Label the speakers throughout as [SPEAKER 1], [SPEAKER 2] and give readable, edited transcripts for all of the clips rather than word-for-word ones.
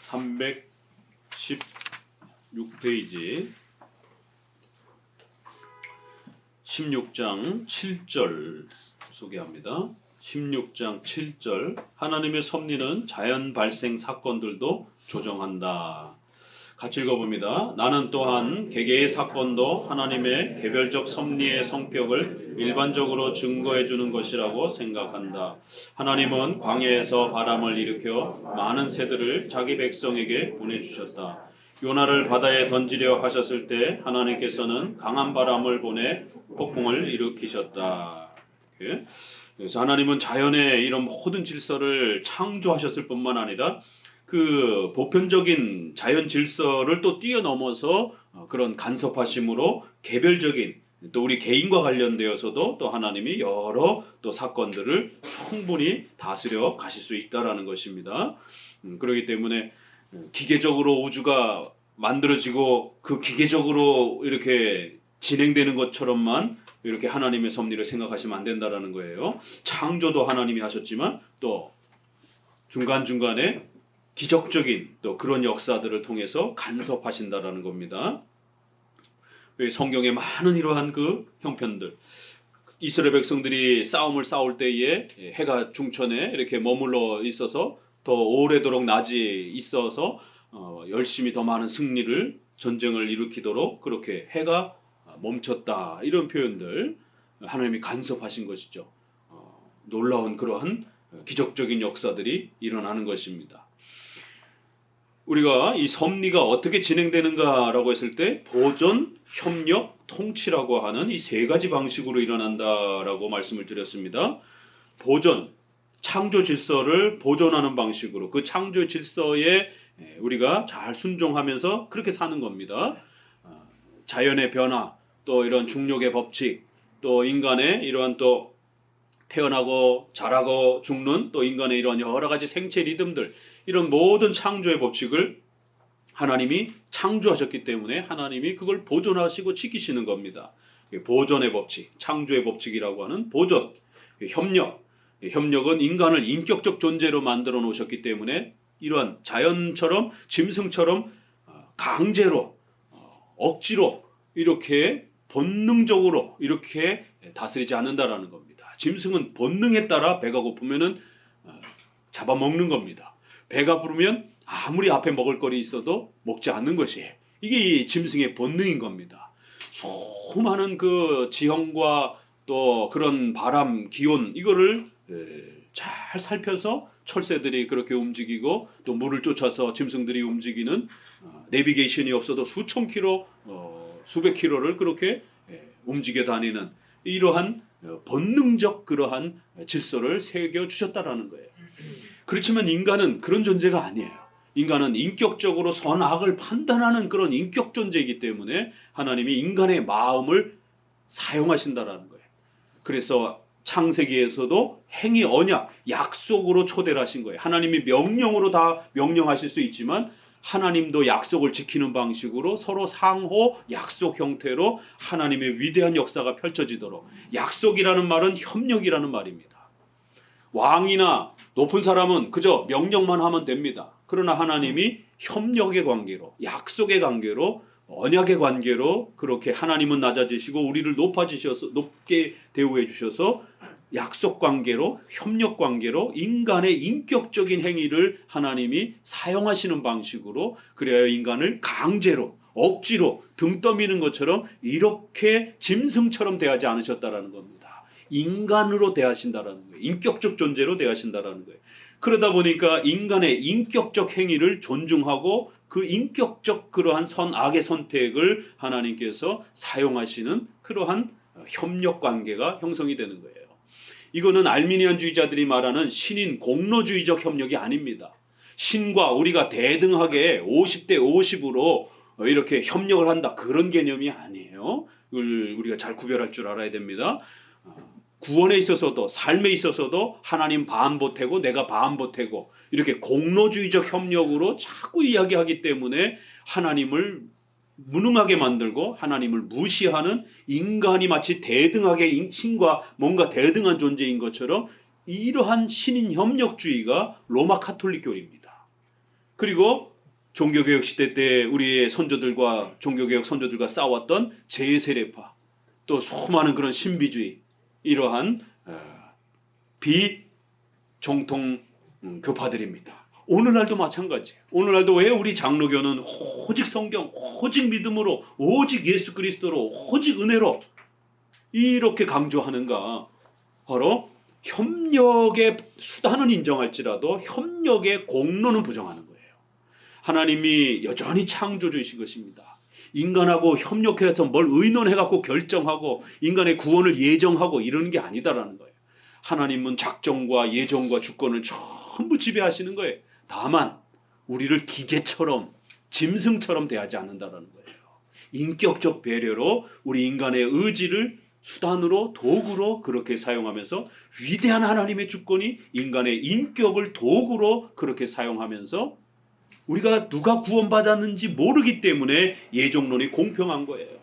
[SPEAKER 1] 316페이지 16장 7절 소개합니다. 16장 7절 하나님의 섭리는 자연 발생 사건들도 조정한다. 같이 읽어봅니다. 나는 또한 개개의 사건도 하나님의 개별적 섭리의 성격을 일반적으로 증거해 주는 것이라고 생각한다. 하나님은 광야에서 바람을 일으켜 많은 새들을 자기 백성에게 보내주셨다. 요나를 바다에 던지려 하셨을 때 하나님께서는 강한 바람을 보내 폭풍을 일으키셨다. 그래서 하나님은 자연의 이런 모든 질서를 창조하셨을 뿐만 아니라 그 보편적인 자연 질서를 또 뛰어넘어서 그런 간섭하심으로 개별적인 또 우리 개인과 관련되어서도 또 하나님이 여러 또 사건들을 충분히 다스려 가실 수 있다라는 것입니다. 그렇기 때문에 기계적으로 우주가 만들어지고 그 기계적으로 이렇게 진행되는 것처럼만 이렇게 하나님의 섭리를 생각하시면 안 된다라는 거예요. 창조도 하나님이 하셨지만 또 중간중간에 기적적인 또 그런 역사들을 통해서 간섭하신다라는 겁니다. 성경에 많은 이러한 그 형편들, 이스라엘 백성들이 싸움을 싸울 때에 해가 중천에 이렇게 머물러 있어서 더 오래도록 낮이 있어서 열심히 더 많은 승리를 전쟁을 일으키도록 그렇게 해가 멈췄다, 이런 표현들 하나님이 간섭하신 것이죠. 놀라운 그러한 기적적인 역사들이 일어나는 것입니다. 우리가 이 섭리가 어떻게 진행되는가라고 했을 때 보존, 협력, 통치라고 하는 이 세 가지 방식으로 일어난다라고 말씀을 드렸습니다. 보존, 창조 질서를 보존하는 방식으로 그 창조 질서에 우리가 잘 순종하면서 그렇게 사는 겁니다. 자연의 변화, 또 이런 중력의 법칙, 또 인간의 이러한 또 태어나고 자라고 죽는 또 인간의 이런 여러 가지 생체 리듬들, 이런 모든 창조의 법칙을 하나님이 창조하셨기 때문에 하나님이 그걸 보존하시고 지키시는 겁니다. 보존의 법칙, 창조의 법칙이라고 하는 보존, 협력은 인간을 인격적 존재로 만들어 놓으셨기 때문에 이러한 자연처럼 짐승처럼 강제로 억지로 이렇게 본능적으로 이렇게 다스리지 않는다라는 겁니다. 짐승은 본능에 따라 배가 고프면은 잡아먹는 겁니다. 배가 부르면 아무리 앞에 먹을 거리 있어도 먹지 않는 것이에요. 이게 짐승의 본능인 겁니다. 수많은 그 지형과 또 그런 바람, 기온, 이거를 잘 살펴서 철새들이 그렇게 움직이고 또 물을 쫓아서 짐승들이 움직이는 내비게이션이 없어도 수천 킬로, 수백 킬로를 그렇게 움직여 다니는 이러한 본능적 그러한 질서를 새겨 주셨다라는 거예요. 그렇지만 인간은 그런 존재가 아니에요. 인간은 인격적으로 선악을 판단하는 그런 인격 존재이기 때문에 하나님이 인간의 마음을 사용하신다라는 거예요. 그래서 창세기에서도 행위 언약, 약속으로 초대를 하신 거예요. 하나님이 명령으로 다 명령하실 수 있지만 하나님도 약속을 지키는 방식으로 서로 상호 약속 형태로 하나님의 위대한 역사가 펼쳐지도록, 약속이라는 말은 협력이라는 말입니다. 왕이나 높은 사람은 그저 명령만 하면 됩니다. 그러나 하나님이 협력의 관계로, 약속의 관계로, 언약의 관계로 그렇게 하나님은 낮아지시고 우리를 높게 대우해 주셔서 약속 관계로, 협력 관계로 인간의 인격적인 행위를 하나님이 사용하시는 방식으로, 그래야 인간을 강제로, 억지로 등 떠미는 것처럼 이렇게 짐승처럼 대하지 않으셨다라는 겁니다. 인간으로 대하신다라는 거예요. 인격적 존재로 대하신다라는 거예요. 그러다 보니까 인간의 인격적 행위를 존중하고 그 인격적 그러한 선악의 선택을 하나님께서 사용하시는 그러한 협력 관계가 형성이 되는 거예요. 이거는 알미니안주의자들이 말하는 신인 공로주의적 협력이 아닙니다. 신과 우리가 대등하게 50대 50으로 이렇게 협력을 한다, 그런 개념이 아니에요. 이걸 우리가 잘 구별할 줄 알아야 됩니다. 구원에 있어서도 삶에 있어서도 하나님 반 보태고 내가 반 보태고 이렇게 공로주의적 협력으로 자꾸 이야기하기 때문에 하나님을 무능하게 만들고 하나님을 무시하는, 인간이 마치 대등하게 신과 뭔가 대등한 존재인 것처럼 이러한 신인 협력주의가 로마 카톨릭 교리입니다. 그리고 종교개혁 시대 때 우리의 선조들과 종교개혁 선조들과 싸웠던 제세례파, 또 수많은 그런 신비주의, 이러한 비정통 교파들입니다. 오늘날도 마찬가지예요. 오늘날도 왜 우리 장로교는 오직 성경, 오직 믿음으로, 오직 예수 그리스도로, 오직 은혜로 이렇게 강조하는가? 바로 협력의 수단은 인정할지라도 협력의 공로는 부정하는 거예요. 하나님이 여전히 창조주이신 것입니다. 인간하고 협력해서 뭘 의논해갖고 결정하고 인간의 구원을 예정하고 이러는 게 아니다라는 거예요. 하나님은 작정과 예정과 주권을 전부 지배하시는 거예요. 다만 우리를 기계처럼 짐승처럼 대하지 않는다라는 거예요. 인격적 배려로 우리 인간의 의지를 수단으로 도구로 그렇게 사용하면서 위대한 하나님의 주권이 인간의 인격을 도구로 그렇게 사용하면서 우리가 누가 구원받았는지 모르기 때문에 예정론이 공평한 거예요.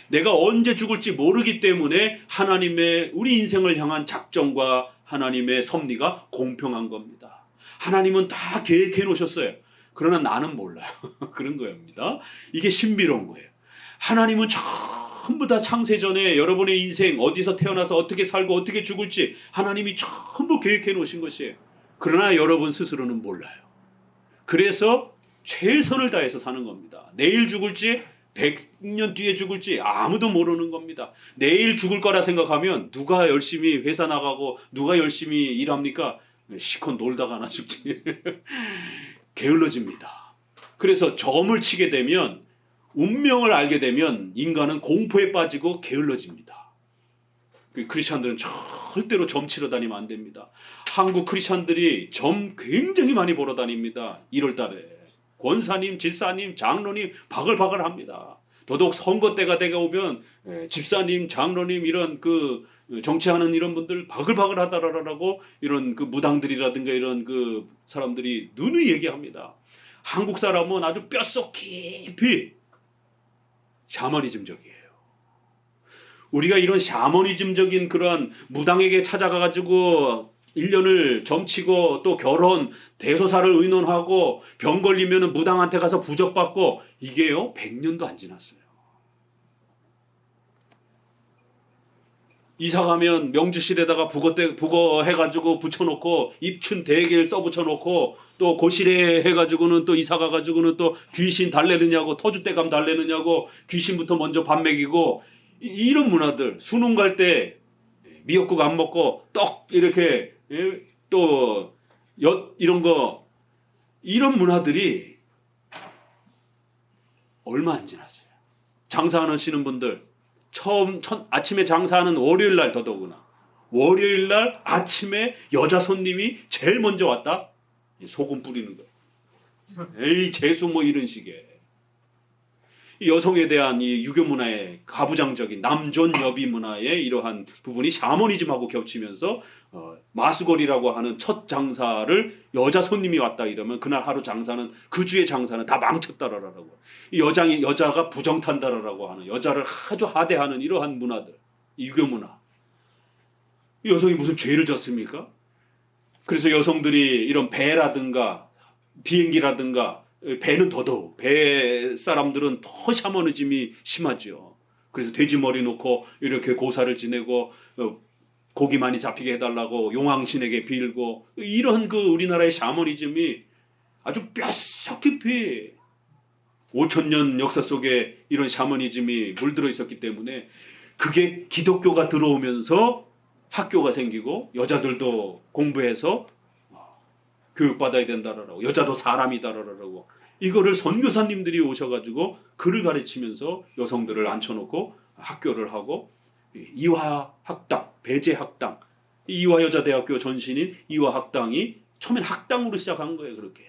[SPEAKER 1] 내가 언제 죽을지 모르기 때문에 하나님의 우리 인생을 향한 작정과 하나님의 섭리가 공평한 겁니다. 하나님은 다 계획해 놓으셨어요. 그러나 나는 몰라요. 그런 거입니다. 이게 신비로운 거예요. 하나님은 전부 다 창세전에 여러분의 인생 어디서 태어나서 어떻게 살고 어떻게 죽을지 하나님이 전부 계획해 놓으신 것이에요. 그러나 여러분 스스로는 몰라요. 그래서 최선을 다해서 사는 겁니다. 내일 죽을지 100년 뒤에 죽을지 아무도 모르는 겁니다. 내일 죽을 거라 생각하면 누가 열심히 회사 나가고 누가 열심히 일합니까? 시컷 놀다가나 죽지. 게을러집니다. 그래서 점을 치게 되면 운명을 알게 되면 인간은 공포에 빠지고 게을러집니다. 크리스찬들은 절대로 점 치러 다니면 안 됩니다. 한국 크리스찬들이 점 굉장히 많이 보러 다닙니다. 1월 달에. 권사님, 집사님, 장로님 바글바글 합니다. 더더욱 선거 때가 되게 오면 집사님, 장로님 이런 그 정치하는 이런 분들 바글바글 하다라고 이런 그 무당들이라든가 이런 그 사람들이 누누이 얘기합니다. 한국 사람은 아주 뼛속 깊이 샤머니즘적이에요. 우리가 이런 샤머니즘적인 그런 무당에게 찾아가가지고 1년을 점치고 또 결혼, 대소사를 의논하고 병 걸리면 무당한테 가서 부적받고 이게요 100년도 안 지났어요. 이사가면 명주실에다가 북어 해가지고 붙여놓고 입춘 대길 써붙여놓고 또 고실에 해가지고는 또 이사가가지고는 또 귀신 달래느냐고 터줏대감 달래느냐고 귀신부터 먼저 밥 먹이고 이런 문화들 수능 갈 때 미역국 안 먹고 떡 이렇게 또 이런 거 이런 문화들이 얼마 안 지났어요. 장사하시는 분들 아침에 장사하는 월요일 날 더더구나 월요일 날 아침에 여자 손님이 제일 먼저 왔다 소금 뿌리는 거예요. 에이 재수 뭐 이런 식의 여성에 대한 이 유교 문화의 가부장적인 남존여비 문화의 이러한 부분이 샤머니즘하고 겹치면서 마수거리라고 하는 첫 장사를 여자 손님이 왔다 이러면 그날 하루 장사는 그 주의 장사는 다 망쳤다라고 이 여자가 부정탄다라고 하는 여자를 아주 하대하는 이러한 문화들 이 유교 문화 이 여성이 무슨 죄를 졌습니까? 그래서 여성들이 이런 배라든가 비행기라든가 배는 더더욱 배 사람들은 더 샤머니즘이 심하죠. 그래서 돼지 머리 놓고 이렇게 고사를 지내고 고기 많이 잡히게 해달라고 용왕신에게 빌고 이런 그 우리나라의 샤머니즘이 아주 뼛속 깊이 5,000년 역사 속에 이런 샤머니즘이 물들어 있었기 때문에 그게 기독교가 들어오면서 학교가 생기고 여자들도 공부해서 교육받아야 된다라고 여자도 사람이다라고 이거를 선교사님들이 오셔가지고 글을 가르치면서 여성들을 앉혀놓고 학교를 하고 이화학당, 배제학당 이화여자대학교 전신인 이화학당이 처음엔 학당으로 시작한 거예요. 그렇게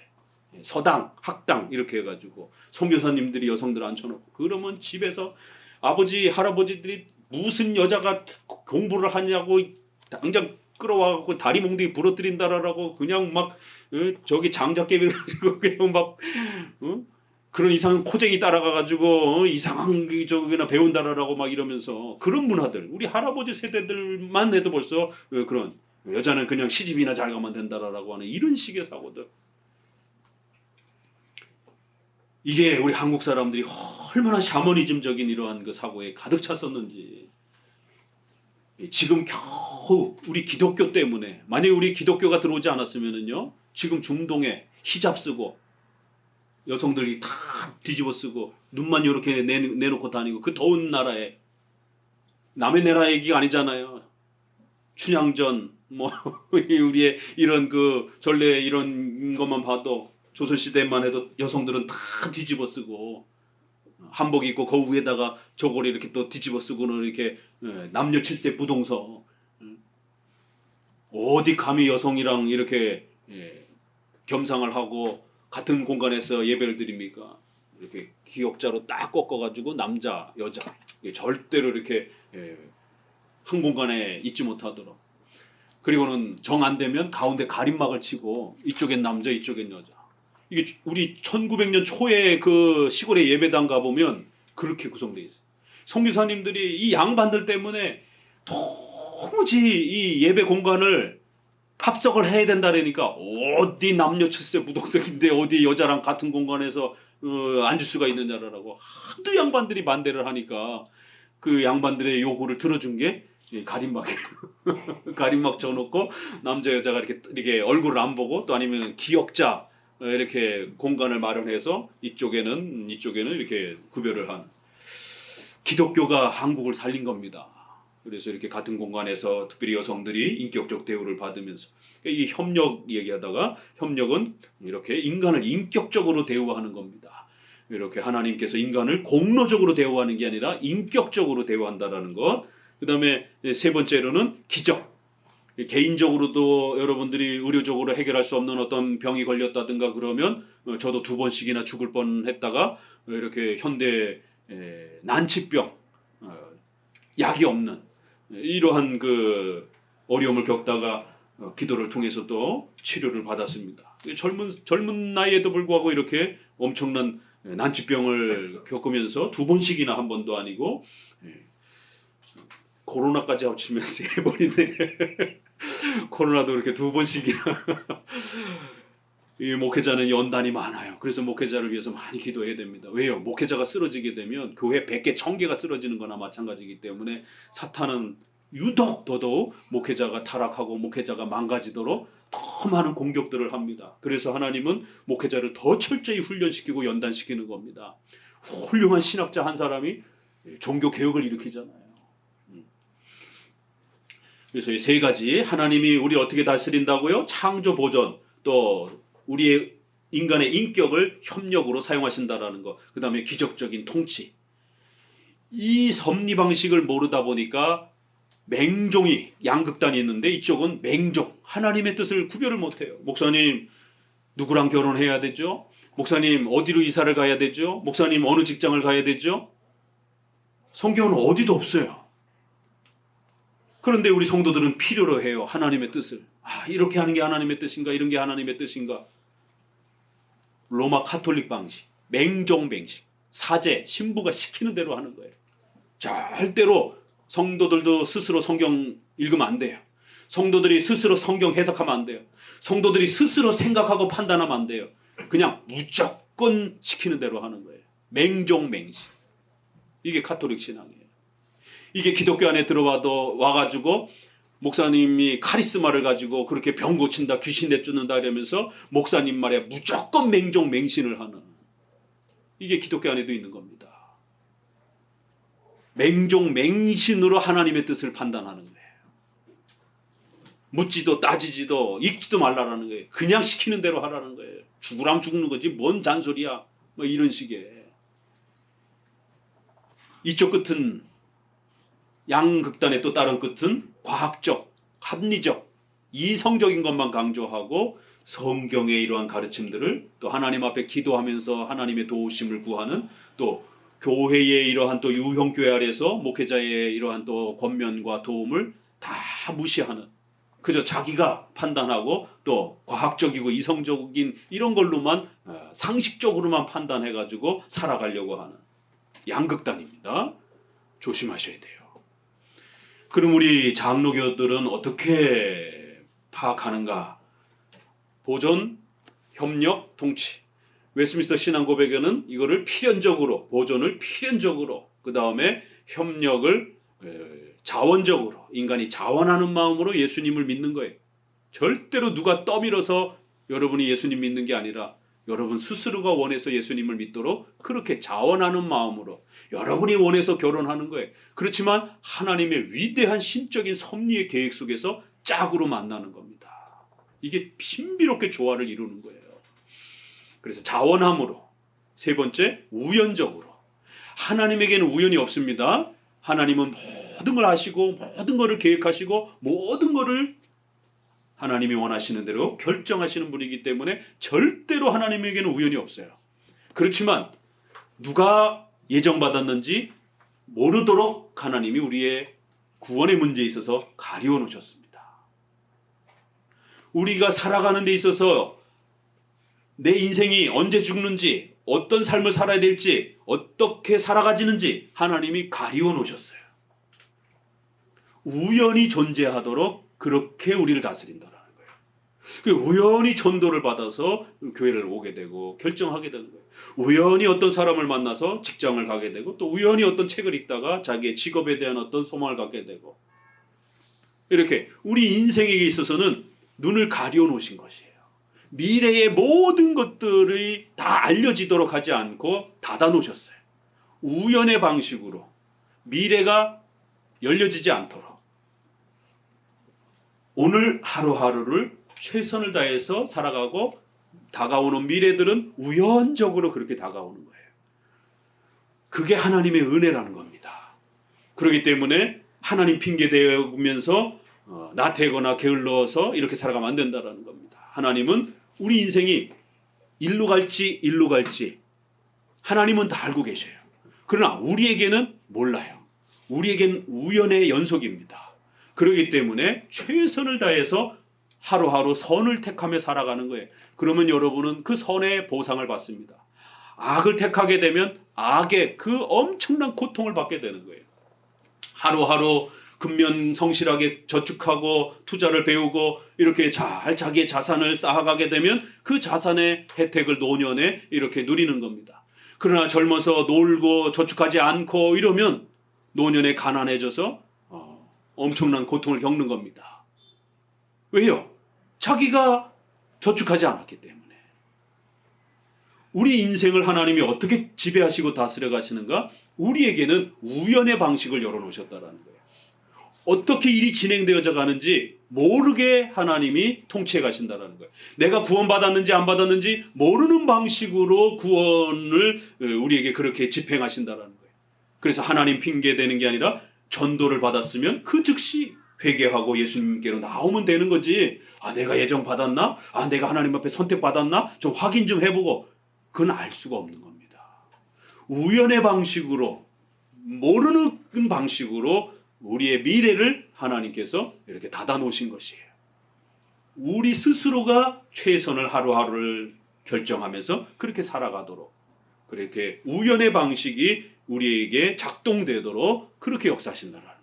[SPEAKER 1] 서당, 학당 이렇게 해가지고 선교사님들이 여성들을 앉혀놓고 그러면 집에서 아버지, 할아버지들이 무슨 여자가 공부를 하냐고 당장 끌어와갖고 다리 몽둥이 부러뜨린다라고 그냥 막 저기 장작개비를 가지고 그냥 막 그런 이상한 코쟁이 따라가가지고 이상한 저기나 배운다라고 막 이러면서 그런 문화들 우리 할아버지 세대들만 해도 벌써 그런 여자는 그냥 시집이나 잘 가면 된다라고 하는 이런 식의 사고들 이게 우리 한국 사람들이 얼마나 샤머니즘적인 이러한 그 사고에 가득 찼었는지. 지금 겨우 우리 기독교 때문에, 만약에 우리 기독교가 들어오지 않았으면은요, 지금 중동에 히잡 쓰고 여성들이 다 뒤집어 쓰고 눈만 이렇게 내놓고 다니고 그 더운 나라에, 남의 나라 얘기가 아니잖아요. 춘향전 뭐 우리의 이런 그 전래 이런 것만 봐도 조선시대만 해도 여성들은 다 뒤집어 쓰고 한복 입고 그 위에다가 저고리 이렇게 또 뒤집어 쓰고는 이렇게 남녀 칠세 부동서. 어디 감히 여성이랑 이렇게 겸상을 하고 같은 공간에서 예배를 드립니까? 이렇게 기역자로 딱 꺾어가지고 남자 여자 절대로 이렇게 한 공간에 있지 못하도록. 그리고는 정 안 되면 가운데 가림막을 치고 이쪽엔 남자 이쪽엔 여자. 이게 우리 1900년 초에 그 시골의 예배당 가보면 그렇게 구성되어 있어요. 선교사님들이 이 양반들 때문에 도무지 이 예배 공간을 합석을 해야 된다라니까, 어디 남녀 칠세 부동석인데 어디 여자랑 같은 공간에서 앉을 수가 있느냐라고 하도 양반들이 반대를 하니까 그 양반들의 요구를 들어준 게 가림막이에요. 가림막 쳐놓고 남자 여자가 이렇게 얼굴을 안 보고, 또 아니면 기역자 이렇게 공간을 마련해서 이쪽에는 이렇게 구별을 한, 기독교가 한국을 살린 겁니다. 그래서 이렇게 같은 공간에서 특별히 여성들이 인격적 대우를 받으면서, 이 협력 얘기하다가, 협력은 이렇게 인간을 인격적으로 대우하는 겁니다. 이렇게 하나님께서 인간을 공로적으로 대우하는 게 아니라 인격적으로 대우한다라는 것. 그 다음에 세 번째로는 기적. 개인적으로도 여러분들이 의료적으로 해결할 수 없는 어떤 병이 걸렸다든가 그러면 저도 2번씩이나 죽을 뻔했다가 이렇게 현대 난치병, 약이 없는 이러한 그 어려움을 겪다가 기도를 통해서 또 치료를 받았습니다. 젊은 나이에도 불구하고 이렇게 엄청난 난치병을 겪으면서 2번씩이나, 한 번도 아니고 코로나까지 합치면 3번이네. 코로나도 이렇게 2번씩이나. 이 목회자는 연단이 많아요. 그래서 목회자를 위해서 많이 기도해야 됩니다. 왜요? 목회자가 쓰러지게 되면 교회 100개, 1000개가 쓰러지는 거나 마찬가지이기 때문에 사탄은 유독 더더욱 목회자가 타락하고 목회자가 망가지도록 더 많은 공격들을 합니다. 그래서 하나님은 목회자를 더 철저히 훈련시키고 연단시키는 겁니다. 훌륭한 신학자 한 사람이 종교 개혁을 일으키잖아요. 그래서 이 3가지, 하나님이 우리를 어떻게 다스린다고요? 창조 보존, 또 우리의 인간의 인격을 협력으로 사용하신다라는 것, 그 다음에 기적적인 통치. 이 섭리 방식을 모르다 보니까 맹종이, 양극단이 있는데 이쪽은 맹종, 하나님의 뜻을 구별을 못해요. 목사님 누구랑 결혼해야 되죠? 목사님 어디로 이사를 가야 되죠? 목사님 어느 직장을 가야 되죠? 성경은 어디도 없어요. 그런데 우리 성도들은 필요로 해요. 하나님의 뜻을. 이렇게 하는 게 하나님의 뜻인가? 이런 게 하나님의 뜻인가? 로마 카톨릭 방식, 맹종 방식, 사제, 신부가 시키는 대로 하는 거예요. 절대로 성도들도 스스로 성경 읽으면 안 돼요. 성도들이 스스로 성경 해석하면 안 돼요. 성도들이 스스로 생각하고 판단하면 안 돼요. 그냥 무조건 시키는 대로 하는 거예요. 맹종 맹식. 이게 카톨릭 신앙이에요. 이게 기독교 안에 들어와도 와가지고 목사님이 카리스마를 가지고 그렇게 병 고친다, 귀신 내쫓는다 이러면서 목사님 말에 무조건 맹종 맹신을 하는, 이게 기독교 안에도 있는 겁니다. 맹종 맹신으로 하나님의 뜻을 판단하는 거예요. 묻지도 따지지도 읽지도 말라라는 거예요. 그냥 시키는 대로 하라는 거예요. 죽으라면 죽는 거지 뭔 잔소리야, 뭐 이런 식의. 이쪽 끝은, 양극단의 또 다른 끝은 과학적, 합리적, 이성적인 것만 강조하고 성경의 이러한 가르침들을 또 하나님 앞에 기도하면서 하나님의 도우심을 구하는, 또 교회의 이러한 또 유형교회 아래서 목회자의 이러한 또 권면과 도움을 다 무시하는, 그저 자기가 판단하고 또 과학적이고 이성적인 이런 걸로만, 상식적으로만 판단해가지고 살아가려고 하는 양극단입니다. 조심하셔야 돼요. 그럼 우리 장로교들은 어떻게 파악하는가? 보존, 협력, 통치. 웨스트민스터 신앙고백에는 이거를 필연적으로, 보존을 필연적으로, 그 다음에 협력을 자원적으로, 인간이 자원하는 마음으로 예수님을 믿는 거예요. 절대로 누가 떠밀어서 여러분이 예수님 믿는 게 아니라 여러분 스스로가 원해서 예수님을 믿도록 그렇게 자원하는 마음으로 여러분이 원해서 결혼하는 거예요. 그렇지만 하나님의 위대한 신적인 섭리의 계획 속에서 짝으로 만나는 겁니다. 이게 신비롭게 조화를 이루는 거예요. 그래서 자원함으로, 세 번째 우연적으로. 하나님에게는 우연이 없습니다. 하나님은 모든 걸 하시고 모든 것을 계획하시고 모든 것을 하나님이 원하시는 대로 결정하시는 분이기 때문에 절대로 하나님에게는 우연이 없어요. 그렇지만 누가 예정받았는지 모르도록 하나님이 우리의 구원의 문제에 있어서 가리워 놓으셨습니다. 우리가 살아가는 데 있어서 내 인생이 언제 죽는지, 어떤 삶을 살아야 될지, 어떻게 살아가지는지 하나님이 가리워 놓으셨어요. 우연히 존재하도록 그렇게 우리를 다스린다라는 거예요. 우연히 전도를 받아서 교회를 오게 되고 결정하게 되는 거예요. 우연히 어떤 사람을 만나서 직장을 가게 되고 또 우연히 어떤 책을 읽다가 자기의 직업에 대한 어떤 소망을 갖게 되고, 이렇게 우리 인생에 있어서는 눈을 가려 놓으신 것이에요. 미래의 모든 것들이 다 알려지도록 하지 않고 닫아 놓으셨어요. 우연의 방식으로 미래가 열려지지 않도록 오늘 하루하루를 최선을 다해서 살아가고, 다가오는 미래들은 우연적으로 그렇게 다가오는 거예요. 그게 하나님의 은혜라는 겁니다. 그렇기 때문에 하나님 핑계 대면서 나태거나 게을러서 이렇게 살아가면 안 된다는 겁니다. 하나님은 우리 인생이 일로 갈지 하나님은 다 알고 계셔요. 그러나 우리에게는 몰라요. 우리에겐 우연의 연속입니다. 그렇기 때문에 최선을 다해서 하루하루 선을 택하며 살아가는 거예요. 그러면 여러분은 그 선의 보상을 받습니다. 악을 택하게 되면 악의 그 엄청난 고통을 받게 되는 거예요. 하루하루 근면성실하게 저축하고 투자를 배우고 이렇게 잘 자기의 자산을 쌓아가게 되면 그 자산의 혜택을 노년에 이렇게 누리는 겁니다. 그러나 젊어서 놀고 저축하지 않고 이러면 노년에 가난해져서 엄청난 고통을 겪는 겁니다. 왜요? 자기가 저축하지 않았기 때문에. 우리 인생을 하나님이 어떻게 지배하시고 다스려 가시는가? 우리에게는 우연의 방식을 열어놓으셨다는 거예요. 어떻게 일이 진행되어져 가는지 모르게 하나님이 통치해 가신다는 거예요. 내가 구원받았는지 안 받았는지 모르는 방식으로 구원을 우리에게 그렇게 집행하신다는 거예요. 그래서 하나님 핑계대는 게 아니라 전도를 받았으면 그 즉시 회개하고 예수님께로 나오면 되는 거지. 내가 예정 받았나? 내가 하나님 앞에 선택받았나? 좀 확인 좀 해보고. 그건 알 수가 없는 겁니다. 우연의 방식으로, 모르는 방식으로 우리의 미래를 하나님께서 이렇게 닫아 놓으신 것이에요. 우리 스스로가 최선을 하루하루를 결정하면서 그렇게 살아가도록, 그렇게 우연의 방식이 우리에게 작동되도록 그렇게 역사하신다는 거예요.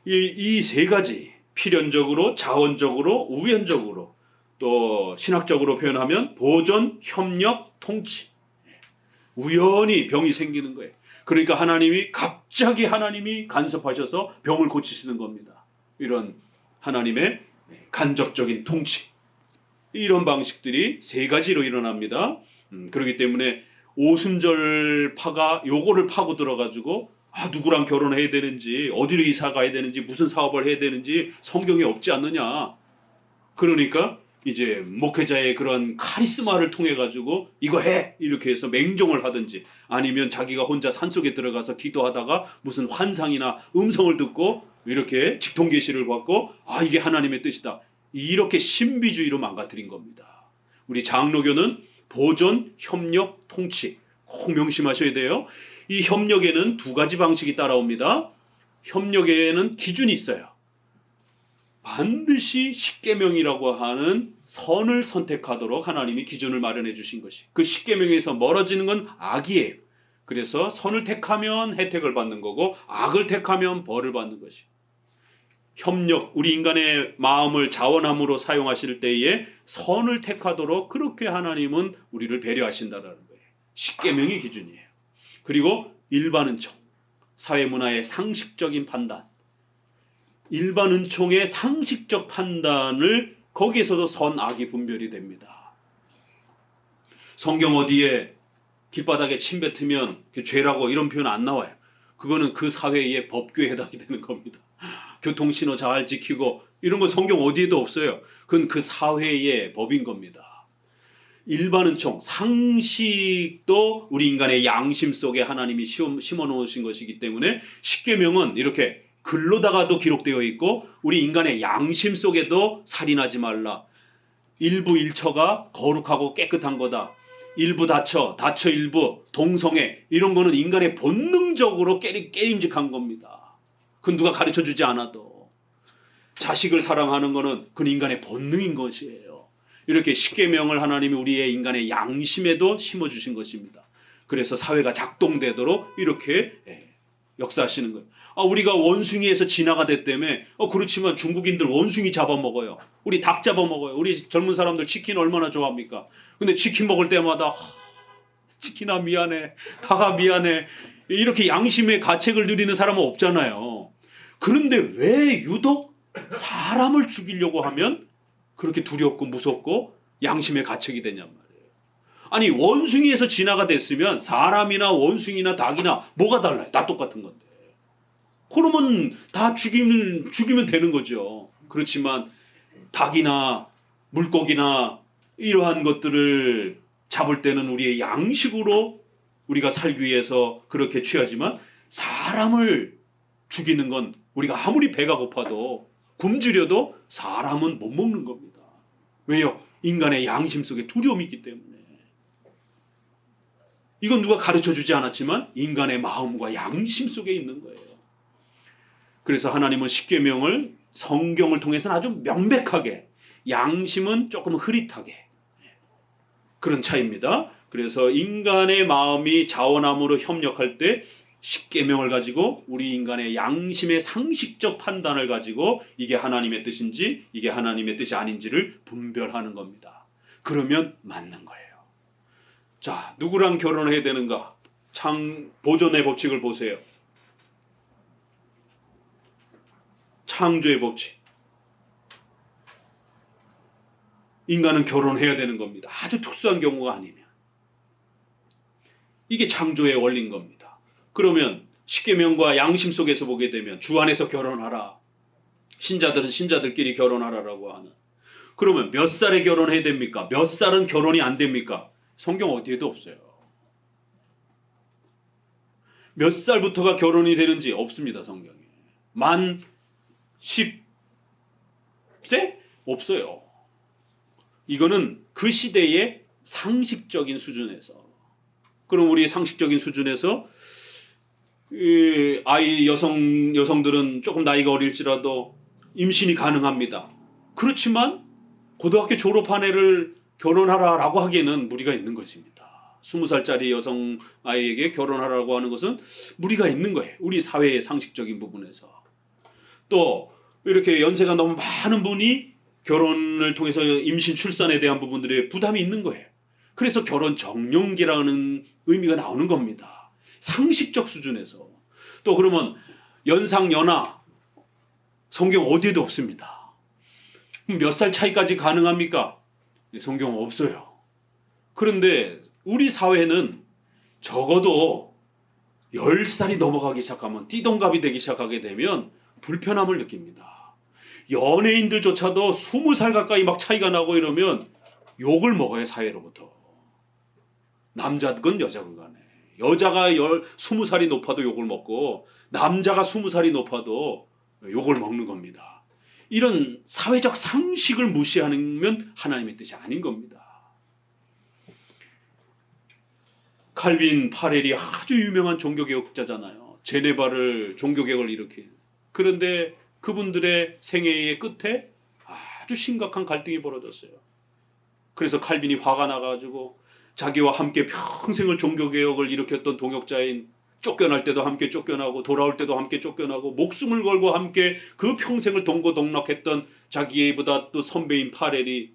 [SPEAKER 1] 이 세 가지, 필연적으로, 자원적으로, 우연적으로, 또 신학적으로 표현하면 보존, 협력, 통치. 우연히 병이 생기는 거예요. 그러니까 갑자기 하나님이 간섭하셔서 병을 고치시는 겁니다. 이런 하나님의 간접적인 통치, 이런 방식들이 세 가지로 일어납니다. 그렇기 때문에 오순절파가 요거를 파고 들어가지고 누구랑 결혼해야 되는지, 어디로 이사 가야 되는지, 무슨 사업을 해야 되는지 성경에 없지 않느냐. 그러니까 이제 목회자의 그런 카리스마를 통해 가지고 이거 해 이렇게 해서 맹종을 하든지, 아니면 자기가 혼자 산속에 들어가서 기도하다가 무슨 환상이나 음성을 듣고 이렇게 직통계시를 받고 이게 하나님의 뜻이다, 이렇게 신비주의로 망가뜨린 겁니다. 우리 장로교는 보존, 협력, 통치 꼭 명심하셔야 돼요. 이 협력에는 두 가지 방식이 따라옵니다. 협력에는 기준이 있어요. 반드시 십계명이라고 하는 선을 선택하도록 하나님이 기준을 마련해 주신 것이, 그 십계명에서 멀어지는 건 악이에요. 그래서 선을 택하면 혜택을 받는 거고 악을 택하면 벌을 받는 것이. 협력, 우리 인간의 마음을 자원함으로 사용하실 때에 선을 택하도록 그렇게 하나님은 우리를 배려하신다는 거예요. 십계명이 기준이에요. 그리고 일반 은총, 사회문화의 상식적인 판단, 일반 은총의 상식적 판단을 거기에서도 선악이 분별이 됩니다. 성경 어디에 길바닥에 침 뱉으면 죄라고 이런 표현 안 나와요. 그거는 그 사회의 법규에 해당이 되는 겁니다. 교통신호 잘 지키고 이런 거 성경 어디에도 없어요. 그건 그 사회의 법인 겁니다. 일반 은총, 상식도 우리 인간의 양심 속에 하나님이 심어 놓으신 것이기 때문에 십계명은 이렇게 글로다가도 기록되어 있고 우리 인간의 양심 속에도 살인하지 말라. 일부 일처가 거룩하고 깨끗한 거다. 일부 다처 일부 동성애, 이런 거는 인간의 본능적으로 깨림직한 겁니다. 그건 누가 가르쳐주지 않아도. 자식을 사랑하는 거는 그건 인간의 본능인 것이에요. 이렇게 십계명을 하나님이 우리의 인간의 양심에도 심어주신 것입니다. 그래서 사회가 작동되도록 이렇게 역사하시는 거예요. 우리가 원숭이에서 진화가 됐다며. 그렇지만 중국인들 원숭이 잡아먹어요. 우리 닭 잡아먹어요. 우리 젊은 사람들 치킨 얼마나 좋아합니까? 근데 치킨 먹을 때마다 치킨아 미안해, 닭아 미안해, 이렇게 양심의 가책을 누리는 사람은 없잖아요. 그런데 왜 유독 사람을 죽이려고 하면 그렇게 두렵고 무섭고 양심의 가책이 되냔 말이에요. 아니, 원숭이에서 진화가 됐으면 사람이나 원숭이나 닭이나 뭐가 달라요? 다 똑같은 건데. 그러면 다 죽이면 되는 거죠. 그렇지만 닭이나 물고기나 이러한 것들을 잡을 때는 우리의 양식으로 우리가 살기 위해서 그렇게 취하지만 사람을 죽이는 건 우리가 아무리 배가 고파도 굶주려도 사람은 못 먹는 겁니다. 왜요? 인간의 양심 속에 두려움이 있기 때문에. 이건 누가 가르쳐주지 않았지만 인간의 마음과 양심 속에 있는 거예요. 그래서 하나님은 십계명을 성경을 통해서는 아주 명백하게, 양심은 조금 흐릿하게, 그런 차이입니다. 그래서 인간의 마음이 자원함으로 협력할 때 십계명을 가지고 우리 인간의 양심의 상식적 판단을 가지고 이게 하나님의 뜻인지 이게 하나님의 뜻이 아닌지를 분별하는 겁니다. 그러면 맞는 거예요. 자, 누구랑 결혼해야 되는가? 보존의 법칙을 보세요. 창조의 법칙. 인간은 결혼해야 되는 겁니다. 아주 특수한 경우가 아니면. 이게 창조의 원리인 겁니다. 그러면 십계명과 양심 속에서 보게 되면 주 안에서 결혼하라. 신자들은 신자들끼리 결혼하라라고 하는. 그러면 몇 살에 결혼해야 됩니까? 몇 살은 결혼이 안 됩니까? 성경 어디에도 없어요. 몇 살부터가 결혼이 되는지 없습니다. 성경에. 만 10세? 없어요. 이거는 그 시대의 상식적인 수준에서. 그럼 우리 상식적인 수준에서 여성들은 조금 나이가 어릴지라도 임신이 가능합니다. 그렇지만 고등학교 졸업한 애를 결혼하라라고 하기에는 무리가 있는 것입니다. 20살짜리 여성 아이에게 결혼하라고 하는 것은 무리가 있는 거예요. 우리 사회의 상식적인 부분에서. 또 이렇게 연세가 너무 많은 분이 결혼을 통해서 임신 출산에 대한 부분들에 부담이 있는 거예요. 그래서 결혼 정년기라는 의미가 나오는 겁니다. 상식적 수준에서. 또 그러면 연상 연하 성경 어디에도 없습니다. 몇 살 차이까지 가능합니까? 성경 없어요. 그런데 우리 사회는 적어도 10살이 넘어가기 시작하면, 띠동갑이 되기 시작하게 되면 불편함을 느낍니다. 연예인들조차도 20살 가까이 막 차이가 나고 이러면 욕을 먹어요, 사회로부터. 남자건 여자건 간에. 여자가 20살이 높아도 욕을 먹고 남자가 20살이 높아도 욕을 먹는 겁니다. 이런 사회적 상식을 무시하면 하나님의 뜻이 아닌 겁니다. 칼빈 파렐이 아주 유명한 종교개혁자잖아요. 제네바를 종교개혁을 일으킨. 그런데 그분들의 생애의 끝에 아주 심각한 갈등이 벌어졌어요. 그래서 칼빈이 화가 나가지고 자기와 함께 평생을 종교개혁을 일으켰던 동역자인 쫓겨날 때도 함께 쫓겨나고 돌아올 때도 함께 쫓겨나고 목숨을 걸고 함께 그 평생을 동고동락했던 자기보다 또 선배인 파렐이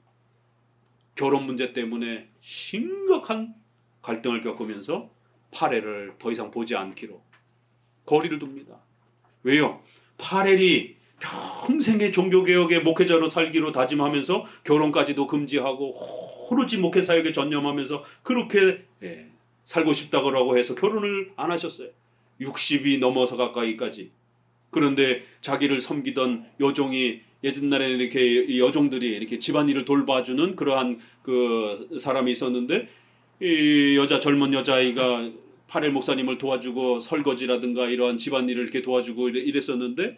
[SPEAKER 1] 결혼 문제 때문에 심각한 갈등을 겪으면서 파렐을 더 이상 보지 않기로 거리를 둡니다. 왜요? 파렐이 평생의 종교개혁의 목회자로 살기로 다짐하면서 결혼까지도 금지하고 오로지 목회사역에 전념하면서 그렇게 살고 싶다고 해서 결혼을 안 하셨어요. 60이 넘어서 가까이까지. 그런데 자기를 섬기던 여종이 옛날에는 이렇게 여종들이 이렇게 집안일을 돌봐주는 그러한 그 사람이 있었는데 이 젊은 여자아이가 파렐 목사님을 도와주고 설거지라든가 이러한 집안일을 이렇게 도와주고 이랬었는데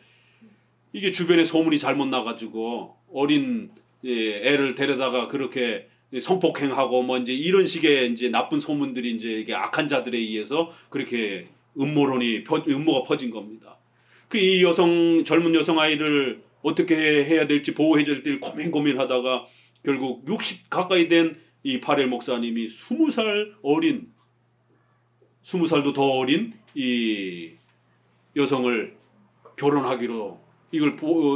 [SPEAKER 1] 이게 주변에 소문이 잘못 나가지고 어린 애를 데려다가 그렇게 성폭행하고 뭐 이제 이런 식의 이제 나쁜 소문들이 이제 이게 악한 자들에 의해서 그렇게 음모가 퍼진 겁니다. 그 이 젊은 여성 아이를 어떻게 해야 될지 보호해야 될지 고민하다가 결국 60 가까이 된 이 파렐 목사님이 20살도 더 어린 이 여성을 결혼하기로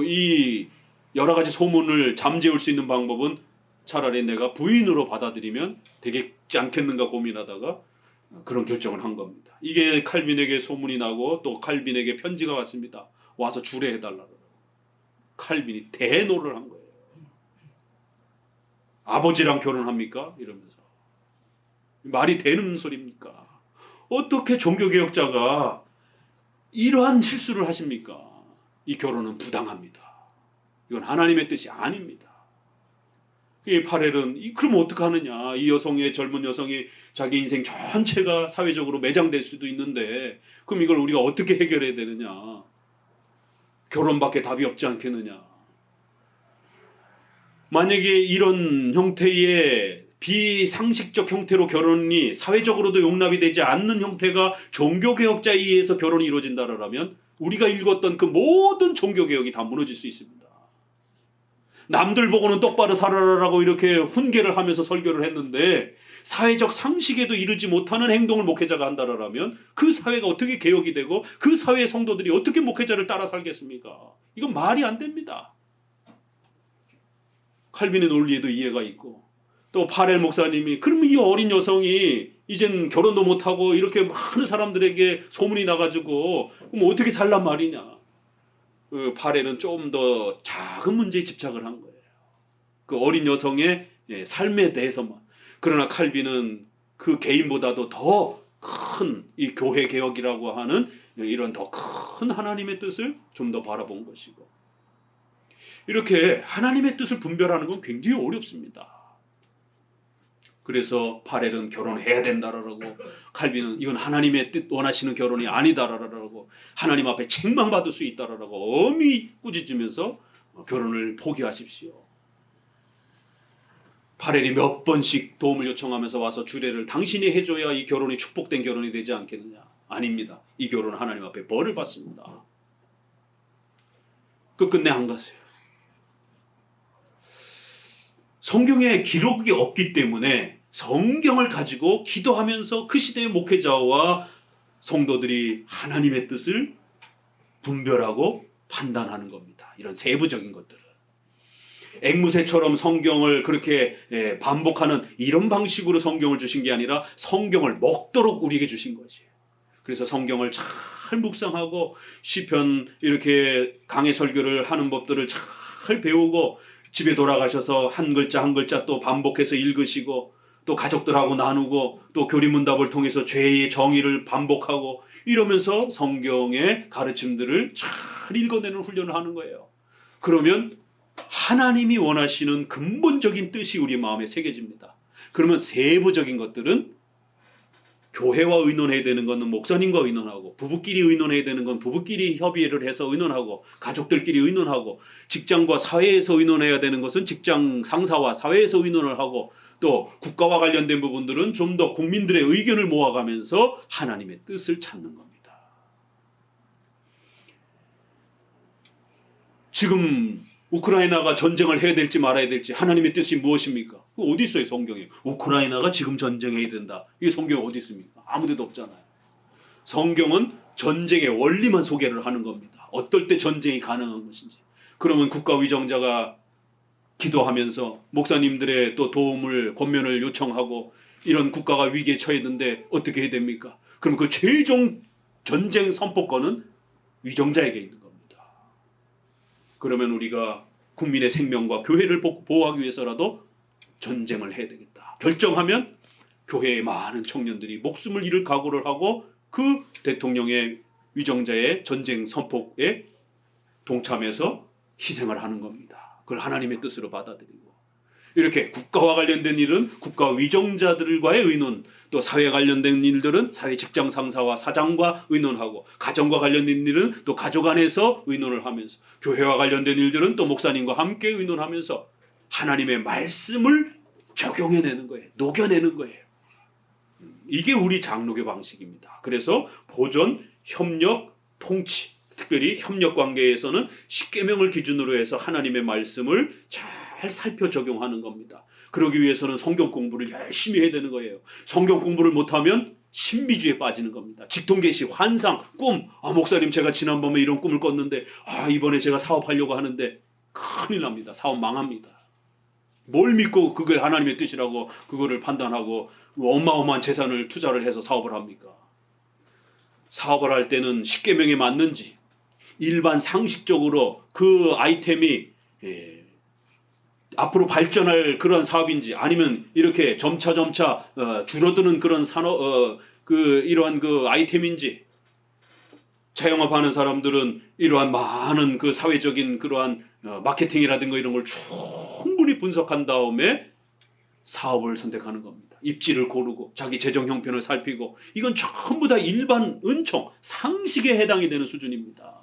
[SPEAKER 1] 이 여러 가지 소문을 잠재울 수 있는 방법은 차라리 내가 부인으로 받아들이면 되겠지 않겠는가 고민하다가 그런 결정을 한 겁니다. 이게 칼빈에게 소문이 나고 또 칼빈에게 편지가 왔습니다. 와서 주례해달라고. 칼빈이 대노를 한 거예요. 아버지랑 결혼합니까? 이러면서. 말이 되는 소리입니까? 어떻게 종교개혁자가 이러한 실수를 하십니까? 이 결혼은 부당합니다. 이건 하나님의 뜻이 아닙니다. 이 파렐은 그럼 어떻게 하느냐? 이 젊은 여성이 자기 인생 전체가 사회적으로 매장될 수도 있는데 그럼 이걸 우리가 어떻게 해결해야 되느냐? 결혼밖에 답이 없지 않겠느냐? 만약에 이런 형태의 비상식적 형태로 결혼이 사회적으로도 용납이 되지 않는 형태가 종교개혁자에 의해서 결혼이 이루어진다라면 우리가 읽었던 그 모든 종교개혁이 다 무너질 수 있습니다. 남들 보고는 똑바로 살아라라고 이렇게 훈계를 하면서 설교를 했는데 사회적 상식에도 이르지 못하는 행동을 목회자가 한다라면 그 사회가 어떻게 개혁이 되고 그 사회의 성도들이 어떻게 목회자를 따라 살겠습니까? 이건 말이 안 됩니다. 칼빈의 논리에도 이해가 있고 또 파렐 목사님이 그러면 이 어린 여성이 이젠 결혼도 못하고 이렇게 많은 사람들에게 소문이 나가지고 그럼 어떻게 살란 말이냐. 파렐은 좀 더 작은 문제에 집착을 한 거예요. 그 어린 여성의 삶에 대해서만. 그러나 칼빈은 그 개인보다도 더 큰 이 교회 개혁이라고 하는 이런 더 큰 하나님의 뜻을 좀 더 바라본 것이고 이렇게 하나님의 뜻을 분별하는 건 굉장히 어렵습니다. 그래서 파렐은 결혼해야 된다라고 칼빈은 이건 하나님의 뜻 원하시는 결혼이 아니다라고 하나님 앞에 책망받을 수 있다라고 엄히 꾸짖으면서 결혼을 포기하십시오. 파렐이 몇 번씩 도움을 요청하면서 와서 주례를 당신이 해줘야 이 결혼이 축복된 결혼이 되지 않겠느냐. 아닙니다. 이 결혼은 하나님 앞에 벌을 받습니다. 끝끝내 안 가세요. 성경에 기록이 없기 때문에 성경을 가지고 기도하면서 그 시대의 목회자와 성도들이 하나님의 뜻을 분별하고 판단하는 겁니다. 이런 세부적인 것들을. 앵무새처럼 성경을 그렇게 반복하는 이런 방식으로 성경을 주신 게 아니라 성경을 먹도록 우리에게 주신 것이에요. 그래서 성경을 잘 묵상하고 시편 이렇게 강해 설교를 하는 법들을 잘 배우고 집에 돌아가셔서 한 글자 한 글자 또 반복해서 읽으시고 또 가족들하고 나누고 또 교리문답을 통해서 죄의 정의를 반복하고 이러면서 성경의 가르침들을 잘 읽어내는 훈련을 하는 거예요. 그러면 하나님이 원하시는 근본적인 뜻이 우리 마음에 새겨집니다. 그러면 세부적인 것들은 교회와 의논해야 되는 것은 목사님과 의논하고 부부끼리 의논해야 되는 건 부부끼리 협의를 해서 의논하고 가족들끼리 의논하고 직장과 사회에서 의논해야 되는 것은 직장 상사와 사회에서 의논을 하고 또 국가와 관련된 부분들은 좀 더 국민들의 의견을 모아가면서 하나님의 뜻을 찾는 겁니다. 지금 우크라이나가 전쟁을 해야 될지 말아야 될지 하나님의 뜻이 무엇입니까? 어디 있어요 성경에? 우크라이나가 지금 전쟁해야 된다. 이게 성경에 어디 있습니까? 아무 데도 없잖아요. 성경은 전쟁의 원리만 소개를 하는 겁니다. 어떨 때 전쟁이 가능한 것인지. 그러면 국가위정자가 기도하면서 목사님들의 또 도움을 권면을 요청하고 이런 국가가 위기에 처했는데 어떻게 해야 됩니까? 그럼 그 최종 전쟁 선포권은 위정자에게 있는 겁니다. 그러면 우리가 국민의 생명과 교회를 보호하기 위해서라도 전쟁을 해야 되겠다 결정하면 교회의 많은 청년들이 목숨을 잃을 각오를 하고 그 대통령의 위정자의 전쟁 선포에 동참해서 희생을 하는 겁니다. 그걸 하나님의 뜻으로 받아들이고, 이렇게 국가와 관련된 일은 국가 위정자들과의 의논, 또 사회 관련된 일들은 사회 직장 상사와 사장과 의논하고, 가정과 관련된 일은 또 가족 안에서 의논을 하면서, 교회와 관련된 일들은 또 목사님과 함께 의논하면서 하나님의 말씀을 적용해내는 거예요. 녹여내는 거예요. 이게 우리 장로교 방식입니다. 그래서 보존, 협력, 통치, 특별히 협력 관계에서는 십계명을 기준으로 해서 하나님의 말씀을 잘 살펴 적용하는 겁니다. 그러기 위해서는 성경 공부를 열심히 해야 되는 거예요. 성경 공부를 못하면 신비주의에 빠지는 겁니다. 직통계시, 환상, 꿈. 목사님 제가 지난번에 이런 꿈을 꿨는데 이번에 제가 사업하려고 하는데 큰일 납니다. 사업 망합니다. 뭘 믿고 그걸 하나님의 뜻이라고 그거를 판단하고 어마어마한 재산을 투자를 해서 사업을 합니까? 사업을 할 때는 십계명에 맞는지, 일반 상식적으로 그 아이템이 앞으로 발전할 그런 사업인지, 아니면 이렇게 점차 줄어드는 그런 산업 이러한 그 아이템인지, 자영업하는 사람들은 이러한 많은 그 사회적인 그러한 마케팅이라든가 이런 걸 충분히 분석한 다음에 사업을 선택하는 겁니다. 입지를 고르고 자기 재정 형편을 살피고, 이건 전부 다 일반 은총, 상식에 해당이 되는 수준입니다.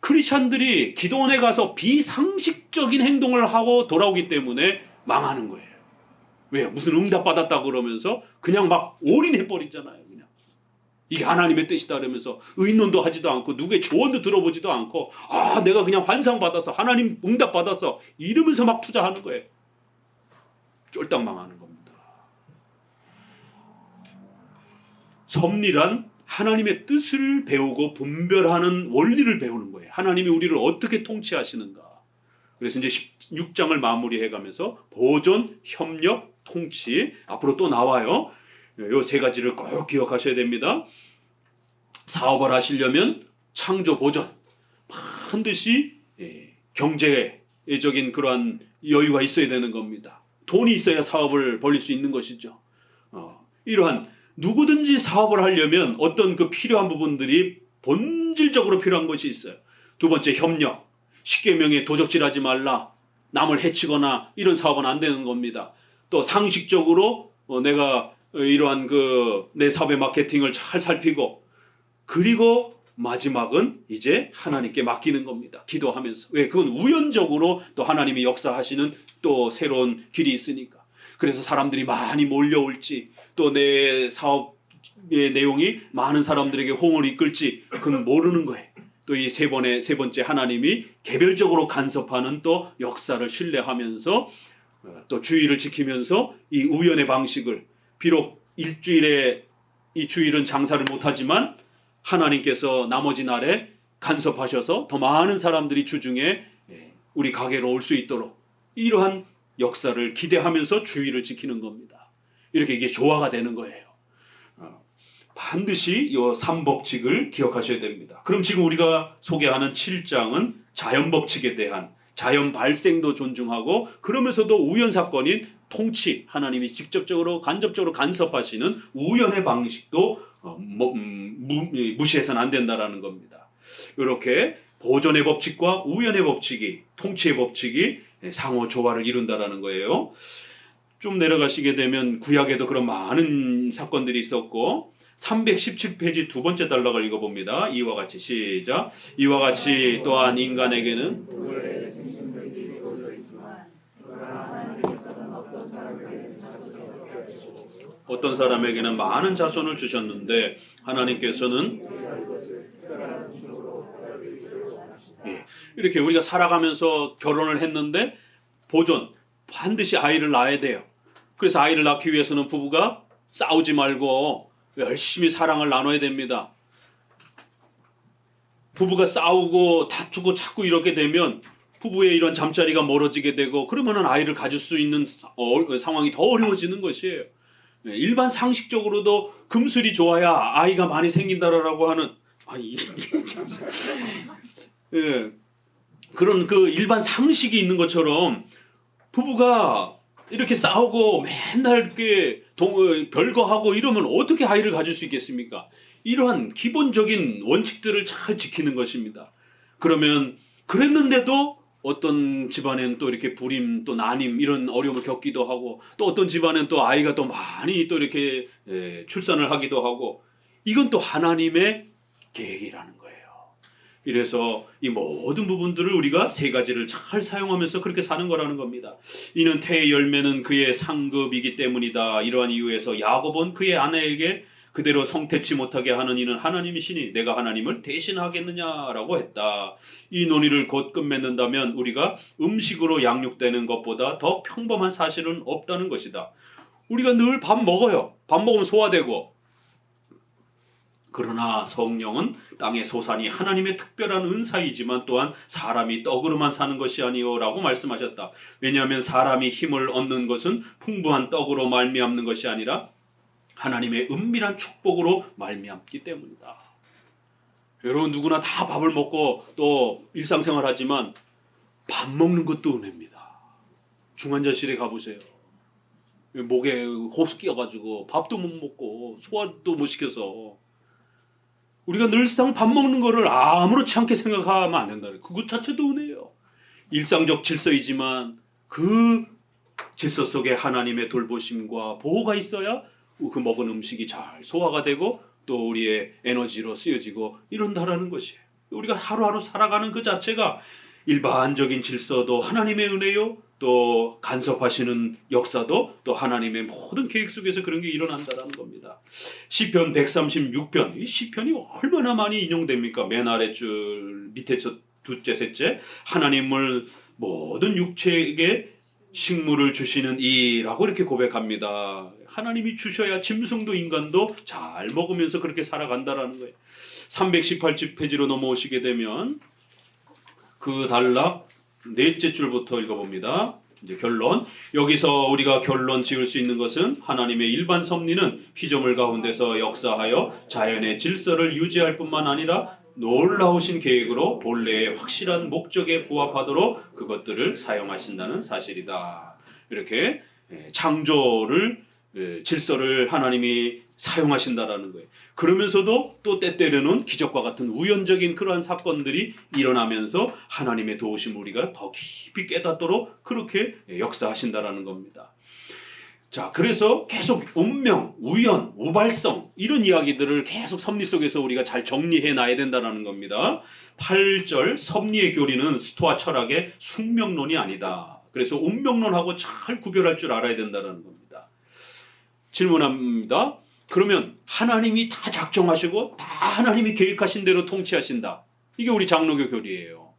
[SPEAKER 1] 크리스찬들이 기도원에 가서 비상식적인 행동을 하고 돌아오기 때문에 망하는 거예요. 왜요? 무슨 응답 받았다 그러면서 그냥 막 올인해버리잖아요. 그냥 이게 하나님의 뜻이다 그러면서 의논도 하지도 않고 누구의 조언도 들어보지도 않고 내가 그냥 환상 받아서 하나님 응답 받아서 이러면서 막 투자하는 거예요. 쫄딱 망하는 겁니다. 섭리란 하나님의 뜻을 배우고 분별하는 원리를 배우는 거예요. 하나님이 우리를 어떻게 통치하시는가. 그래서 이제 16장을 마무리해가면서 보존, 협력, 통치, 앞으로 또 나와요. 요 세 가지를 꼭 기억하셔야 됩니다. 사업을 하시려면 창조 보존, 반드시 경제적인 그러한 여유가 있어야 되는 겁니다. 돈이 있어야 사업을 벌릴 수 있는 것이죠. 이러한 누구든지 사업을 하려면 어떤 그 필요한 부분들이 본질적으로 필요한 것이 있어요. 두 번째, 협력. 십계명에 도적질하지 말라, 남을 해치거나 이런 사업은 안 되는 겁니다. 또 상식적으로 내가 이러한 내 사업의 마케팅을 잘 살피고, 그리고 마지막은 이제 하나님께 맡기는 겁니다. 기도하면서. 왜? 그건 우연적으로 또 하나님이 역사하시는 또 새로운 길이 있으니까. 그래서 사람들이 많이 몰려올지, 또 내 사업의 내용이 많은 사람들에게 호응을 이끌지 그건 모르는 거예요. 또 이 세 번째 하나님이 개별적으로 간섭하는 또 역사를 신뢰하면서 또 주의를 지키면서 이 우연의 방식을, 비록 일주일에 이 주일은 장사를 못하지만 하나님께서 나머지 날에 간섭하셔서 더 많은 사람들이 주중에 우리 가게로 올 수 있도록 이러한 역사를 기대하면서 주의를 지키는 겁니다. 이렇게 이게 조화가 되는 거예요. 반드시 이 3법칙을 기억하셔야 됩니다. 그럼 지금 우리가 소개하는 7장은 자연법칙에 대한, 자연 발생도 존중하고 그러면서도 우연사건인 통치, 하나님이 직접적으로 간접적으로 간섭하시는 우연의 방식도 무시해서는 안 된다라는 겁니다. 이렇게 보존의 법칙과 우연의 법칙이, 통치의 법칙이 상호 조화를 이룬다라는 거예요. 좀 내려가시게 되면 구약에도 그런 많은 사건들이 있었고, 317페이지 두 번째 단락을 읽어봅니다. 이와 같이 시작. 이와 같이 또한 인간에게는 어떤 사람에게는 많은 자손을 주셨는데 하나님께서는 이렇게 우리가 살아가면서 결혼을 했는데 보존, 반드시 아이를 낳아야 돼요. 그래서 아이를 낳기 위해서는 부부가 싸우지 말고 열심히 사랑을 나눠야 됩니다. 부부가 싸우고 다투고 자꾸 이렇게 되면 부부의 이런 잠자리가 멀어지게 되고 그러면은 아이를 가질 수 있는 상황이 더 어려워지는 것이에요. 일반 상식적으로도 금슬이 좋아야 아이가 많이 생긴다라고 하는 예, 그런 그 일반 상식이 있는 것처럼 부부가 이렇게 싸우고 맨날 이렇게 별거하고 이러면 어떻게 아이를 가질 수 있겠습니까? 이러한 기본적인 원칙들을 잘 지키는 것입니다. 그러면 그랬는데도 어떤 집안에는 또 이렇게 불임 또 난임 이런 어려움을 겪기도 하고 또 어떤 집안은 또 아이가 또 많이 또 이렇게 출산을 하기도 하고 이건 또 하나님의 계획이라는 거예요. 이래서 이 모든 부분들을 우리가 세 가지를 잘 사용하면서 그렇게 사는 거라는 겁니다. 이는 태의 열매는 그의 상급이기 때문이다. 이러한 이유에서 야곱은 그의 아내에게 그대로 성태치 못하게 하는 이는 하나님이시니 내가 하나님을 대신하겠느냐라고 했다. 이 논의를 곧 끝맺는다면 우리가 음식으로 양육되는 것보다 더 평범한 사실은 없다는 것이다. 우리가 늘 밥 먹어요. 밥 먹으면 소화되고. 그러나 성령은 땅의 소산이 하나님의 특별한 은사이지만 또한 사람이 떡으로만 사는 것이 아니오라고 말씀하셨다. 왜냐하면 사람이 힘을 얻는 것은 풍부한 떡으로 말미암는 것이 아니라 하나님의 은밀한 축복으로 말미암기 때문이다. 여러분 누구나 다 밥을 먹고 또 일상생활하지만 밥 먹는 것도 은혜입니다. 중환자실에 가보세요. 목에 홉스 끼어가지고 밥도 못 먹고 소화도 못 시켜서 우리가 늘상 밥 먹는 거를 아무렇지 않게 생각하면 안 된다. 그것 자체도 은혜예요. 일상적 질서이지만 그 질서 속에 하나님의 돌보심과 보호가 있어야 그 먹은 음식이 잘 소화가 되고 또 우리의 에너지로 쓰여지고 이런다라는 것이에요. 우리가 하루하루 살아가는 그 자체가 일반적인 질서도 하나님의 은혜요, 또 간섭하시는 역사도 또 하나님의 모든 계획 속에서 그런 게 일어난다는 겁니다. 시편 136편, 이 시편이 얼마나 많이 인용됩니까? 맨 아래줄 밑에 둘째 셋째, 하나님을 모든 육체에게 식물을 주시는 이라고 이렇게 고백합니다. 하나님이 주셔야 짐승도 인간도 잘 먹으면서 그렇게 살아간다라는 거예요. 318페이지로 넘어오시게 되면 그 단락 넷째 줄부터 읽어봅니다. 이제 결론. 여기서 우리가 결론 지을 수 있는 것은 하나님의 일반 섭리는 피조물 가운데서 역사하여 자연의 질서를 유지할 뿐만 아니라 놀라우신 계획으로 본래의 확실한 목적에 부합하도록 그것들을 사용하신다는 사실이다. 이렇게 창조를 질서를 하나님이 사용하신다라는 거예요. 그러면서도 또 때때로는 기적과 같은 우연적인 그러한 사건들이 일어나면서 하나님의 도우심을 우리가 더 깊이 깨닫도록 그렇게 역사하신다라는 겁니다. 자, 그래서 계속 운명, 우연, 우발성 이런 이야기들을 계속 섭리 속에서 우리가 잘 정리해 놔야 된다는 겁니다. 8절 섭리의 교리는 스토아 철학의 숙명론이 아니다. 그래서 운명론하고 잘 구별할 줄 알아야 된다는 겁니다. 질문합니다. 그러면 하나님이 다 작정하시고 다 하나님이 계획하신 대로 통치하신다. 이게 우리 장로교 교리예요.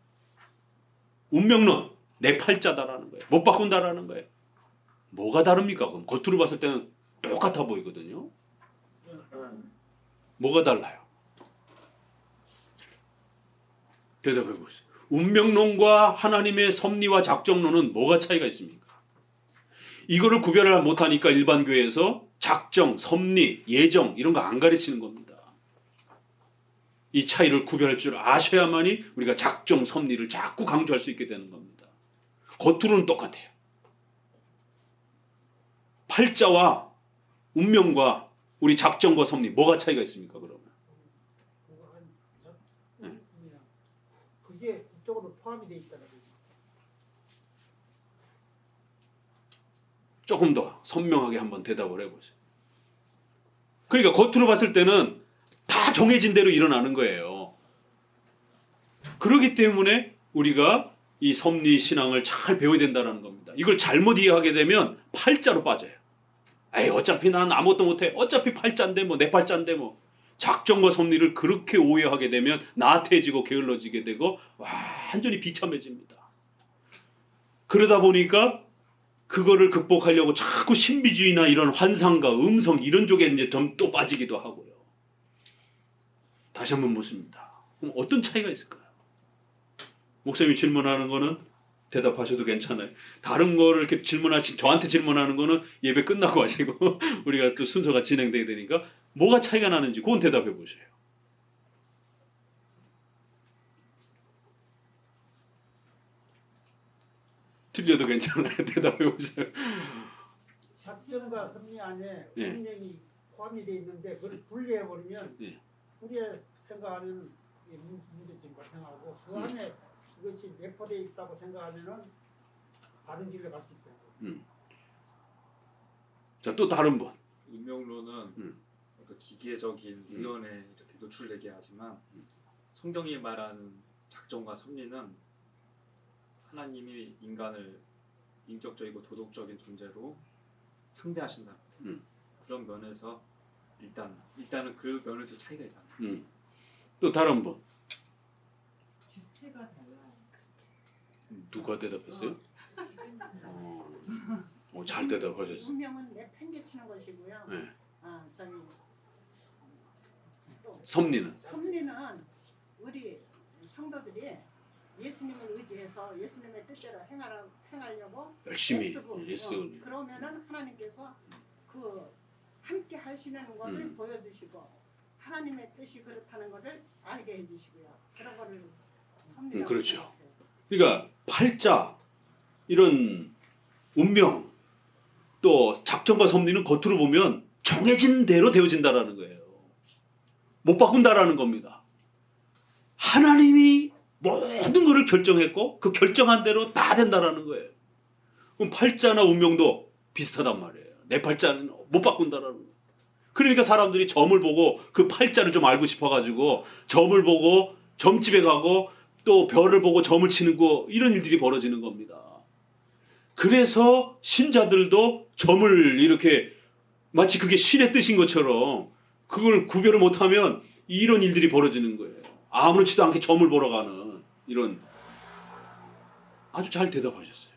[SPEAKER 1] 운명론, 내 팔자다라는 거예요. 못 바꾼다라는 거예요. 뭐가 다릅니까? 그럼 겉으로 봤을 때는 똑같아 보이거든요. 뭐가 달라요? 대답해 보세요. 운명론과 하나님의 섭리와 작정론은 뭐가 차이가 있습니까? 이거를 구별을 못하니까 일반 교회에서 작정, 섭리, 예정 이런 거 안 가르치는 겁니다. 이 차이를 구별할 줄 아셔야만이 우리가 작정, 섭리를 자꾸 강조할 수 있게 되는 겁니다. 겉으로는 똑같아요. 팔자와 운명과 우리 작정과 섭리 뭐가 차이가 있습니까? 그러면
[SPEAKER 2] 그게 이쪽으로 포함이 돼 있다는 거죠.
[SPEAKER 1] 조금 더 선명하게 한번 대답을 해보세요. 그러니까 겉으로 봤을 때는 다 정해진 대로 일어나는 거예요. 그렇기 때문에 우리가 이 섭리 신앙을 잘 배워야 된다는 겁니다. 이걸 잘못 이해하게 되면 팔자로 빠져요. 에이, 어차피 난 아무것도 못해. 어차피 팔자인데 뭐 내 팔자인데 뭐. 작정과 섭리를 그렇게 오해하게 되면 나태해지고 게을러지게 되고 완전히 비참해집니다. 그러다 보니까 그거를 극복하려고 자꾸 신비주의나 이런 환상과 음성 이런 쪽에 이제 또 빠지기도 하고요. 다시 한번 묻습니다. 그럼 어떤 차이가 있을까요? 목사님이 질문하는 거는 대답하셔도 괜찮아요. 다른 거를 이렇게 저한테 질문하는 거는 예배 끝나고 하시고 우리가 또 순서가 진행돼야 되니까 뭐가 차이가 나는지 그건 대답해 보세요. 틀려도 괜찮아요. 대답해 보세요.
[SPEAKER 2] 작전과 섭리 안에
[SPEAKER 1] 예.
[SPEAKER 2] 운명이 포함이 되어 있는데 그걸 분리해 버리면
[SPEAKER 1] 예.
[SPEAKER 2] 우리가 생각하는 문제점 발생하고 그 안에 그것이 내포되어 있다고 생각하면은 바른 길로 갈 수 있다.
[SPEAKER 1] 자, 또 다른 분.
[SPEAKER 3] 운명론은 어떤 기계적인 우연에 이렇게 노출되게 하지만 성경이 말하는 작정과 섭리는 하나님이 인간을 인격적이고 도덕적인 존재로 상대하신다. 그런 면에서 일단은 그 면에서 차이가 있다.
[SPEAKER 1] 또 다른 분.
[SPEAKER 4] 주체가 달라요.
[SPEAKER 1] 누가 대답했어요? 잘 대답하셨어요.
[SPEAKER 5] 운명은 내팽개치는 것이고요.
[SPEAKER 1] 네.
[SPEAKER 5] 저기 또
[SPEAKER 1] 섭리는
[SPEAKER 5] 섭리는 우리 성도들이 예수님을 의지해서 예수님의 뜻대로 행하려고
[SPEAKER 1] 열심히
[SPEAKER 5] 애쓰고,
[SPEAKER 1] 애쓰고.
[SPEAKER 5] 그러면은 하나님께서 그 함께 하시는 것을 보여주시고 하나님의 뜻이 그렇다는 것을 알게 해주시고요. 그런 거를 섭리라고
[SPEAKER 1] 그렇죠.
[SPEAKER 5] 생각해요.
[SPEAKER 1] 그러니까 팔자 이런 운명 또 작정과 섭리는 겉으로 보면 정해진 대로 되어진다라는 거예요. 못 바꾼다라는 겁니다. 하나님이 모든 것을 결정했고 그 결정한 대로 다 된다라는 거예요. 그럼 팔자나 운명도 비슷하단 말이에요. 내 팔자는 못 바꾼다라는 거예요. 그러니까 사람들이 점을 보고 그 팔자를 좀 알고 싶어가지고 점을 보고 점집에 가고 또 별을 보고 점을 치는 거 이런 일들이 벌어지는 겁니다. 그래서 신자들도 점을 이렇게 마치 그게 신의 뜻인 것처럼 그걸 구별을 못하면 이런 일들이 벌어지는 거예요. 아무렇지도 않게 점을 보러 가는 이런. 아주 잘 대답하셨어요.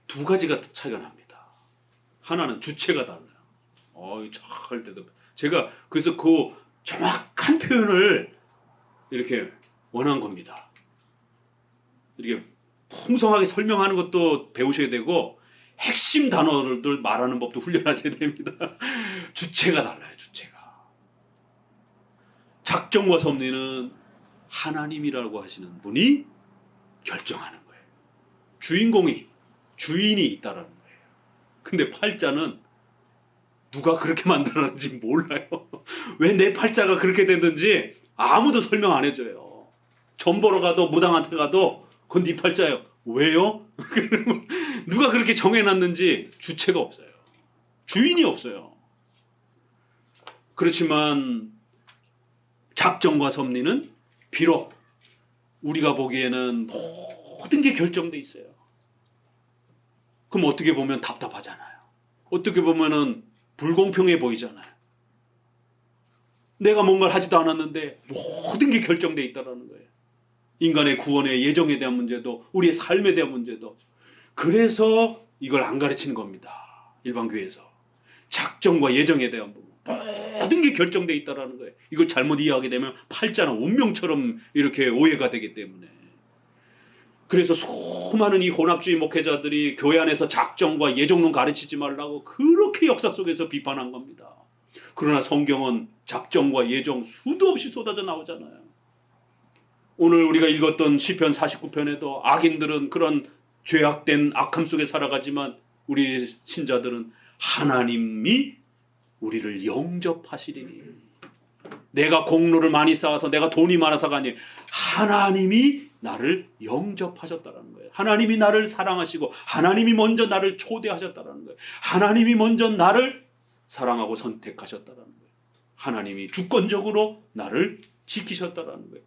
[SPEAKER 1] 두 가지가 차이가 납니다. 하나는 주체가 달라요. 잘 대답. 제가 그래서 그 정확한 표현을 이렇게 원한 겁니다. 이렇게 풍성하게 설명하는 것도 배우셔야 되고 핵심 단어를 말하는 법도 훈련하셔야 됩니다. 주체가 달라요. 주체가. 작정과 섭리는 하나님이라고 하시는 분이 결정하는 거예요. 주인이 있다라는 거예요. 근데 팔자는 누가 그렇게 만들었는지 몰라요. 왜 내 팔자가 그렇게 됐는지 아무도 설명 안 해줘요. 점 보러 가도 무당한테 가도 그건 네 팔자예요. 왜요? 누가 그렇게 정해놨는지 주체가 없어요. 주인이 없어요. 그렇지만 작정과 섭리는 비록 우리가 보기에는 모든 게 결정돼 있어요. 그럼 어떻게 보면 답답하잖아요. 어떻게 보면은 불공평해 보이잖아요. 내가 뭔가를 하지도 않았는데 모든 게 결정돼 있다라는 거예요. 인간의 구원의 예정에 대한 문제도 우리의 삶에 대한 문제도. 그래서 이걸 안 가르치는 겁니다. 일반 교회에서. 작정과 예정에 대한 부분. 모든 게 결정돼 있다라는 거예요. 이걸 잘못 이해하게 되면 팔자나 운명처럼 이렇게 오해가 되기 때문에. 그래서 수많은 이 혼합주의 목회자들이 교회 안에서 작정과 예정론 가르치지 말라고 그렇게 역사 속에서 비판한 겁니다. 그러나 성경은 작정과 예정 수도 없이 쏟아져 나오잖아요. 오늘 우리가 읽었던 시편 49편에도 악인들은 그런 죄악된 악함 속에 살아가지만 우리 신자들은 하나님이 우리를 영접하시리니. 내가 공로를 많이 쌓아서 내가 돈이 많아서가 아니에요. 하나님이 나를 영접하셨다는 거예요. 하나님이 나를 사랑하시고 하나님이 먼저 나를 초대하셨다는 거예요. 하나님이 먼저 나를 사랑하고 선택하셨다는 거예요. 하나님이 주권적으로 나를 지키셨다는 거예요.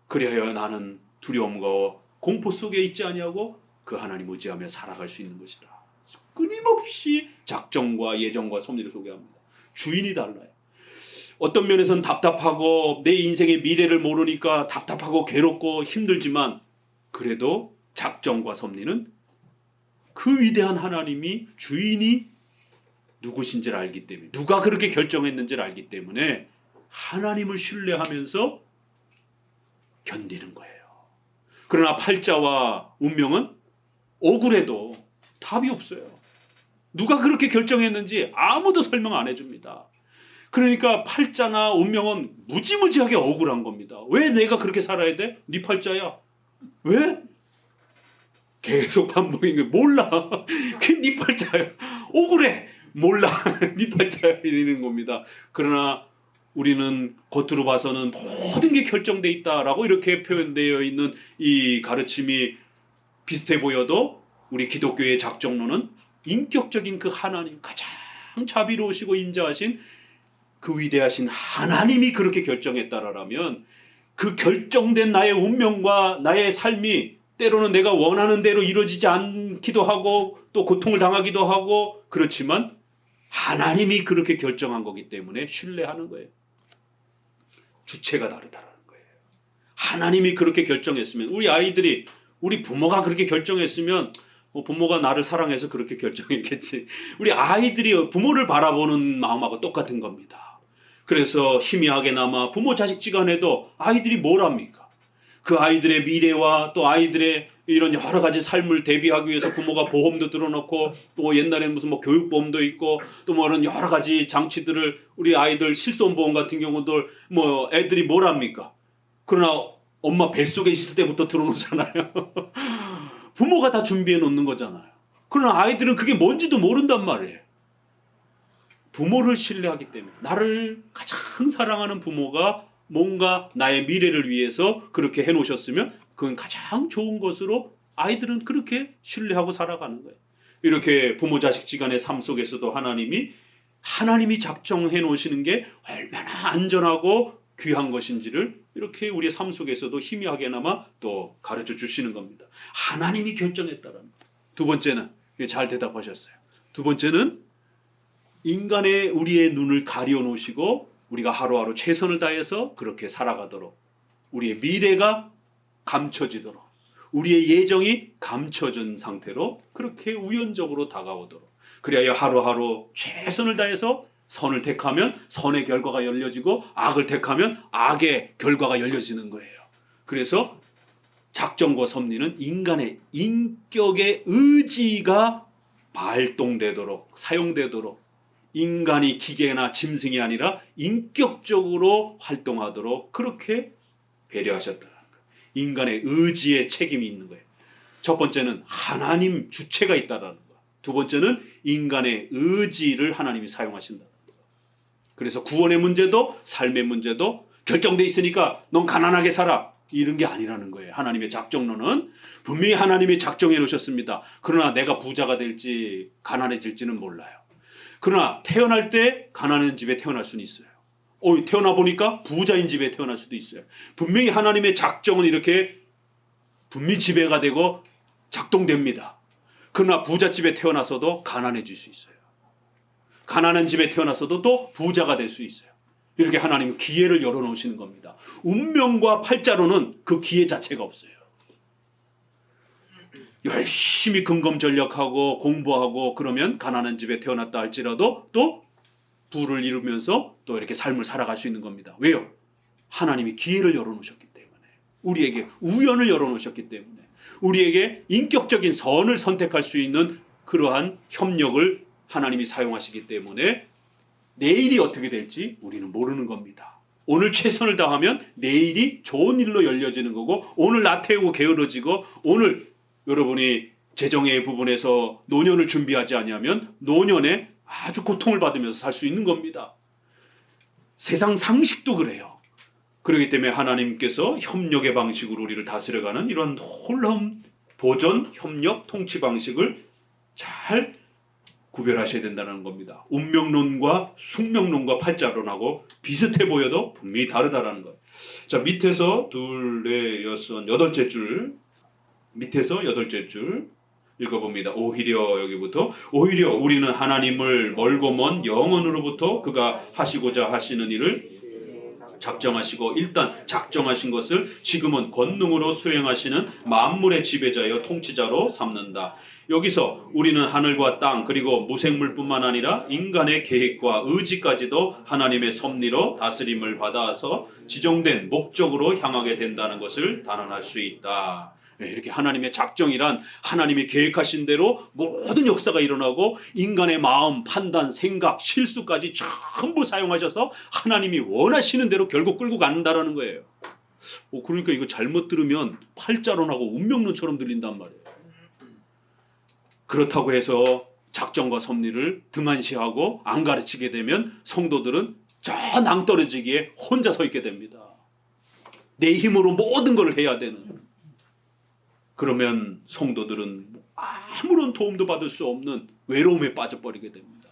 [SPEAKER 1] 그리하여 나는 두려움과 공포 속에 있지 아니하고 그 하나님 의지하며 살아갈 수 있는 것이다. 끊임없이 작정과 예정과 섭리를 소개합니다. 주인이 달라요. 어떤 면에서는 답답하고 내 인생의 미래를 모르니까 답답하고 괴롭고 힘들지만 그래도 작정과 섭리는 그 위대한 하나님이 주인이 누구신지를 알기 때문에, 누가 그렇게 결정했는지를 알기 때문에 하나님을 신뢰하면서 견디는 거예요. 그러나 팔자와 운명은 억울해도 답이 없어요. 누가 그렇게 결정했는지 아무도 설명 안 해줍니다. 그러니까 팔자나 운명은 무지무지하게 억울한 겁니다. 왜 내가 그렇게 살아야 돼? 네 팔자야. 왜? 계속 반복인 거 몰라. 그게 네 팔자야. 억울해. 몰라. 네 팔자야. 이러는 겁니다. 그러나 우리는 겉으로 봐서는 모든 게 결정돼 있다라고 이렇게 표현되어 있는 이 가르침이 비슷해 보여도 우리 기독교의 작정론은 인격적인 그 하나님, 가장 자비로우시고 인자하신 그 위대하신 하나님이 그렇게 결정했다라면 그 결정된 나의 운명과 나의 삶이 때로는 내가 원하는 대로 이루어지지 않기도 하고 또 고통을 당하기도 하고, 그렇지만 하나님이 그렇게 결정한 거기 때문에 신뢰하는 거예요. 주체가 다르다는 거예요. 하나님이 그렇게 결정했으면, 우리 아이들이, 우리 부모가 그렇게 결정했으면 부모가 나를 사랑해서 그렇게 결정했겠지. 우리 아이들이 부모를 바라보는 마음하고 똑같은 겁니다. 그래서 희미하게나마 부모 자식지간에도 아이들이 뭘 합니까? 그 아이들의 미래와 또 아이들의 이런 여러 가지 삶을 대비하기 위해서 부모가 보험도 들어놓고, 또 옛날에는 무슨 뭐 교육보험도 있고 또 뭐 이런 여러 가지 장치들을, 우리 아이들 실손보험 같은 경우도 뭐 애들이 뭘 합니까? 그러나 엄마 뱃속에 있을 때부터 들어놓잖아요. 부모가 다 준비해 놓는 거잖아요. 그러나 아이들은 그게 뭔지도 모른단 말이에요. 부모를 신뢰하기 때문에, 나를 가장 사랑하는 부모가 뭔가 나의 미래를 위해서 그렇게 해놓으셨으면 그건 가장 좋은 것으로 아이들은 그렇게 신뢰하고 살아가는 거예요. 이렇게 부모 자식 지간의 삶 속에서도 하나님이 작정해 놓으시는 게 얼마나 안전하고 귀한 것인지를 이렇게 우리의 삶 속에서도 희미하게나마 또 가르쳐 주시는 겁니다. 하나님이 결정했다는 것. 두 번째는, 잘 대답하셨어요. 두 번째는 인간의 우리의 눈을 가려 놓으시고 우리가 하루하루 최선을 다해서 그렇게 살아가도록, 우리의 미래가 감춰지도록, 우리의 예정이 감춰진 상태로 그렇게 우연적으로 다가오도록, 그래야 하루하루 최선을 다해서 선을 택하면 선의 결과가 열려지고 악을 택하면 악의 결과가 열려지는 거예요. 그래서 작정과 섭리는 인간의 인격의 의지가 발동되도록, 사용되도록, 인간이 기계나 짐승이 아니라 인격적으로 활동하도록 그렇게 배려하셨다는 거예요. 인간의 의지에 책임이 있는 거예요. 첫 번째는 하나님 주체가 있다라는 거. 두 번째는 인간의 의지를 하나님이 사용하신다는 거. 그래서 구원의 문제도 삶의 문제도 결정돼 있으니까 넌 가난하게 살아, 이런 게 아니라는 거예요. 하나님의 작정론은 분명히 하나님이 작정해 놓으셨습니다. 그러나 내가 부자가 될지 가난해질지는 몰라요. 그러나 태어날 때 가난한 집에 태어날 수는 있어요. 태어나 보니까 부자인 집에 태어날 수도 있어요. 분명히 하나님의 작정은 이렇게 분명히 지배가 되고 작동됩니다. 그러나 부잣집에 태어나서도 가난해질 수 있어요. 가난한 집에 태어나서도 또 부자가 될 수 있어요. 이렇게 하나님은 기회를 열어놓으시는 겁니다. 운명과 팔자로는 그 기회 자체가 없어요. 열심히 근검전력하고 공부하고 그러면 가난한 집에 태어났다 할지라도 또 부를 이루면서 또 이렇게 삶을 살아갈 수 있는 겁니다. 왜요? 하나님이 기회를 열어놓으셨기 때문에, 우리에게 우연을 열어놓으셨기 때문에, 우리에게 인격적인 선을 선택할 수 있는 그러한 협력을 하나님이 사용하시기 때문에 내일이 어떻게 될지 우리는 모르는 겁니다. 오늘 최선을 다하면 내일이 좋은 일로 열려지는 거고, 오늘 나태우고 게으러지고, 오늘 여러분이 재정의 부분에서 노년을 준비하지 않으면 노년에 아주 고통을 받으면서 살 수 있는 겁니다. 세상 상식도 그래요. 그렇기 때문에 하나님께서 협력의 방식으로 우리를 다스려가는 이런 홀럼 보전, 협력, 통치 방식을 잘 구별하셔야 된다는 겁니다. 운명론과 숙명론과 팔자론하고 비슷해 보여도 분명히 다르다라는 것. 자, 밑에서 둘, 넷, 여섯, 여덟째 줄, 밑에서 여덟째 줄 읽어봅니다. 오히려, 여기부터 오히려 우리는 하나님을 멀고 먼 영원으로부터 그가 하시고자 하시는 일을 작정하시고 일단 작정하신 것을 지금은 권능으로 수행하시는 만물의 지배자여 통치자로 삼는다. 여기서 우리는 하늘과 땅 그리고 무생물뿐만 아니라 인간의 계획과 의지까지도 하나님의 섭리로 다스림을 받아서 지정된 목적으로 향하게 된다는 것을 단언할 수 있다. 이렇게 하나님의 작정이란 하나님이 계획하신 대로 모든 역사가 일어나고 인간의 마음, 판단, 생각, 실수까지 전부 사용하셔서 하나님이 원하시는 대로 결국 끌고 간다라는 거예요. 그러니까 이거 잘못 들으면 팔자론하고 운명론처럼 들린단 말이에요. 그렇다고 해서 작정과 섭리를 등한시하고 안 가르치게 되면 성도들은 저 낭떠러지기에 혼자 서 있게 됩니다. 내 힘으로 모든 걸 해야 되는. 그러면 성도들은 아무런 도움도 받을 수 없는 외로움에 빠져버리게 됩니다.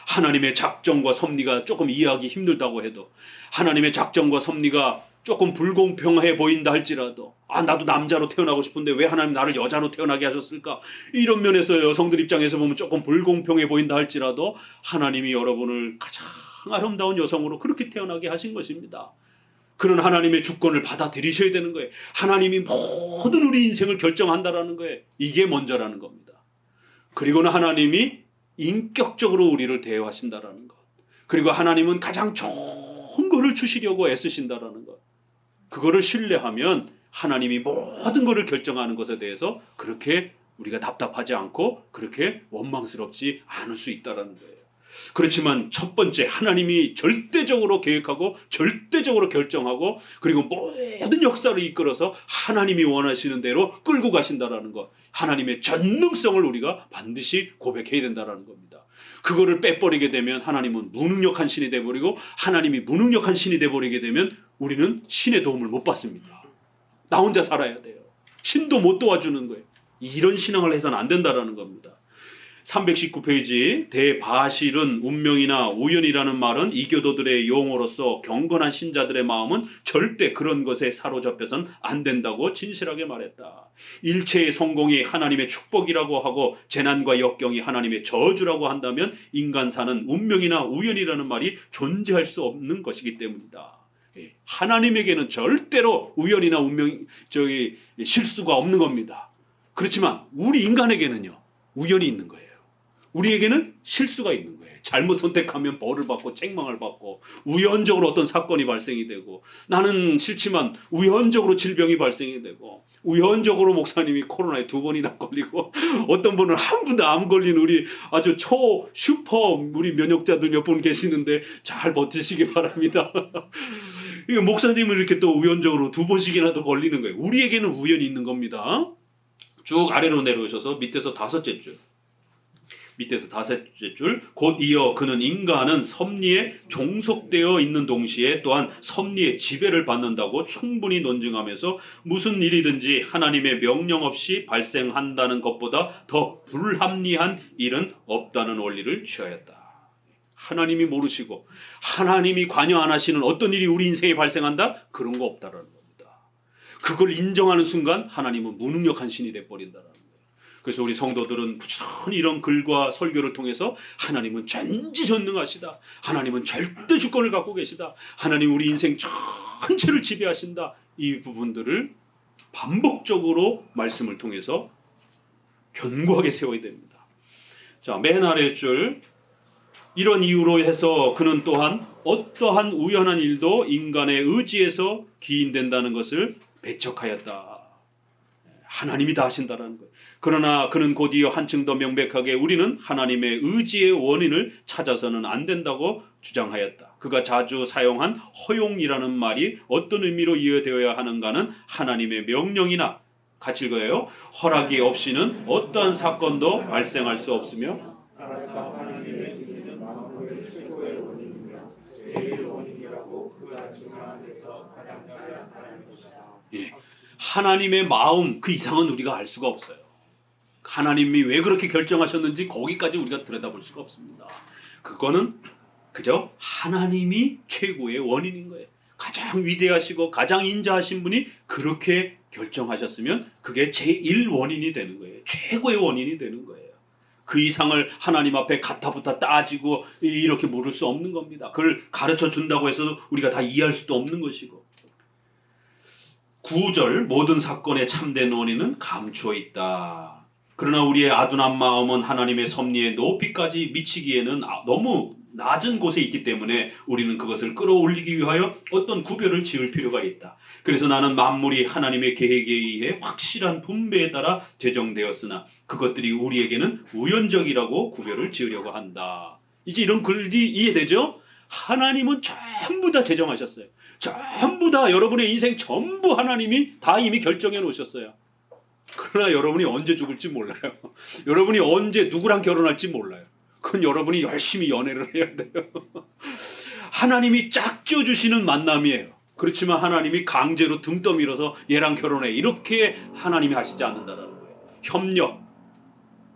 [SPEAKER 1] 하나님의 작정과 섭리가 조금 이해하기 힘들다고 해도, 하나님의 작정과 섭리가 조금 불공평해 보인다 할지라도, 나도 남자로 태어나고 싶은데 왜 하나님 나를 여자로 태어나게 하셨을까? 이런 면에서 여성들 입장에서 보면 조금 불공평해 보인다 할지라도 하나님이 여러분을 가장 아름다운 여성으로 그렇게 태어나게 하신 것입니다. 그런 하나님의 주권을 받아들이셔야 되는 거예요. 하나님이 모든 우리 인생을 결정한다라는 거예요. 이게 먼저라는 겁니다. 그리고는 하나님이 인격적으로 우리를 대하신다라는 것. 그리고 하나님은 가장 좋은 것을 주시려고 애쓰신다라는 것. 그거를 신뢰하면 하나님이 모든 것을 결정하는 것에 대해서 그렇게 우리가 답답하지 않고 그렇게 원망스럽지 않을 수 있다라는 거예요. 그렇지만 첫 번째, 하나님이 절대적으로 계획하고 절대적으로 결정하고 그리고 모든 역사를 이끌어서 하나님이 원하시는 대로 끌고 가신다라는 것, 하나님의 전능성을 우리가 반드시 고백해야 된다라는 겁니다. 그거를 빼버리게 되면 하나님은 무능력한 신이 돼버리고, 하나님이 무능력한 신이 돼버리게 되면 우리는 신의 도움을 못 받습니다. 나 혼자 살아야 돼요. 신도 못 도와주는 거예요. 이런 신앙을 해서는 안 된다라는 겁니다. 319페이지 대바실은 운명이나 우연이라는 말은 이교도들의 용어로서 경건한 신자들의 마음은 절대 그런 것에 사로잡혀선 안 된다고 진실하게 말했다. 일체의 성공이 하나님의 축복이라고 하고 재난과 역경이 하나님의 저주라고 한다면 인간사는 운명이나 우연이라는 말이 존재할 수 없는 것이기 때문이다. 하나님에게는 절대로 우연이나 운명, 실수가 없는 겁니다. 그렇지만 우리 인간에게는요, 우연이 있는 거예요. 우리에게는 실수가 있는 거예요. 잘못 선택하면 벌을 받고 책망을 받고, 우연적으로 어떤 사건이 발생이 되고, 나는 싫지만 우연적으로 질병이 발생이 되고, 우연적으로 목사님이 코로나에 2번이나 걸리고, 어떤 분은 한 번도 안 걸린 우리 아주 슈퍼 우리 면역자들 몇 분 계시는데 잘 버티시기 바랍니다. 목사님은 이렇게 또 우연적으로 2번씩이나 더 걸리는 거예요. 우리에게는 우연이 있는 겁니다. 쭉 아래로 내려오셔서 밑에서 5째 줄. 밑에서 5째 줄. 곧 이어 그는 인간은 섭리에 종속되어 있는 동시에 또한 섭리의 지배를 받는다고 충분히 논증하면서 무슨 일이든지 하나님의 명령 없이 발생한다는 것보다 더 불합리한 일은 없다는 원리를 취하였다. 하나님이 모르시고 하나님이 관여 안 하시는 어떤 일이 우리 인생에 발생한다? 그런 거 없다라는 겁니다. 그걸 인정하는 순간 하나님은 무능력한 신이 돼버린다라는 거예요. 그래서 우리 성도들은 부지런히 이런 글과 설교를 통해서 하나님은 전지전능하시다, 하나님은 절대 주권을 갖고 계시다, 하나님 우리 인생 전체를 지배하신다, 이 부분들을 반복적으로 말씀을 통해서 견고하게 세워야 됩니다. 자, 맨 아래 줄. 이런 이유로 해서 그는 또한 어떠한 우연한 일도 인간의 의지에서 기인된다는 것을 배척하였다. 하나님이 다 하신다는 거예요. 그러나 그는 곧이어 한층 더 명백하게 우리는 하나님의 의지의 원인을 찾아서는 안 된다고 주장하였다. 그가 자주 사용한 허용이라는 말이 어떤 의미로 이해되어야 하는가는 하나님의 명령이나 같이 읽어요. 허락이 없이는 어떠한 사건도 발생할 수 없으며 예, 하나님의 마음 그 이상은 우리가 알 수가 없어요. 하나님이 왜 그렇게 결정하셨는지 거기까지 우리가 들여다볼 수가 없습니다. 그거는 그저 하나님이 최고의 원인인 거예요. 가장 위대하시고 가장 인자하신 분이 그렇게 결정하셨으면 그게 제1원인이 되는 거예요. 최고의 원인이 되는 거예요. 그 이상을 하나님 앞에 가타부타 따지고 이렇게 물을 수 없는 겁니다. 그걸 가르쳐 준다고 해서 우리가 다 이해할 수도 없는 것이고. 9절 모든 사건의 참된 원인은 감추어 있다. 그러나 우리의 아둔한 마음은 하나님의 섭리의 높이까지 미치기에는 너무 낮은 곳에 있기 때문에 우리는 그것을 끌어올리기 위하여 어떤 구별을 지을 필요가 있다. 그래서 나는 만물이 하나님의 계획에 의해 확실한 분배에 따라 제정되었으나 그것들이 우리에게는 우연적이라고 구별을 지으려고 한다. 이제 이런 글이 이해되죠? 하나님은 전부 다 제정하셨어요. 전부 다 여러분의 인생 전부 하나님이 다 이미 결정해 놓으셨어요. 그러나 여러분이 언제 죽을지 몰라요. 여러분이 언제 누구랑 결혼할지 몰라요. 그건 여러분이 열심히 연애를 해야 돼요. 하나님이 짝 지어주시는 만남이에요. 그렇지만 하나님이 강제로 등 떠밀어서 얘랑 결혼해 이렇게 하나님이 하시지 않는다는 거예요. 협력,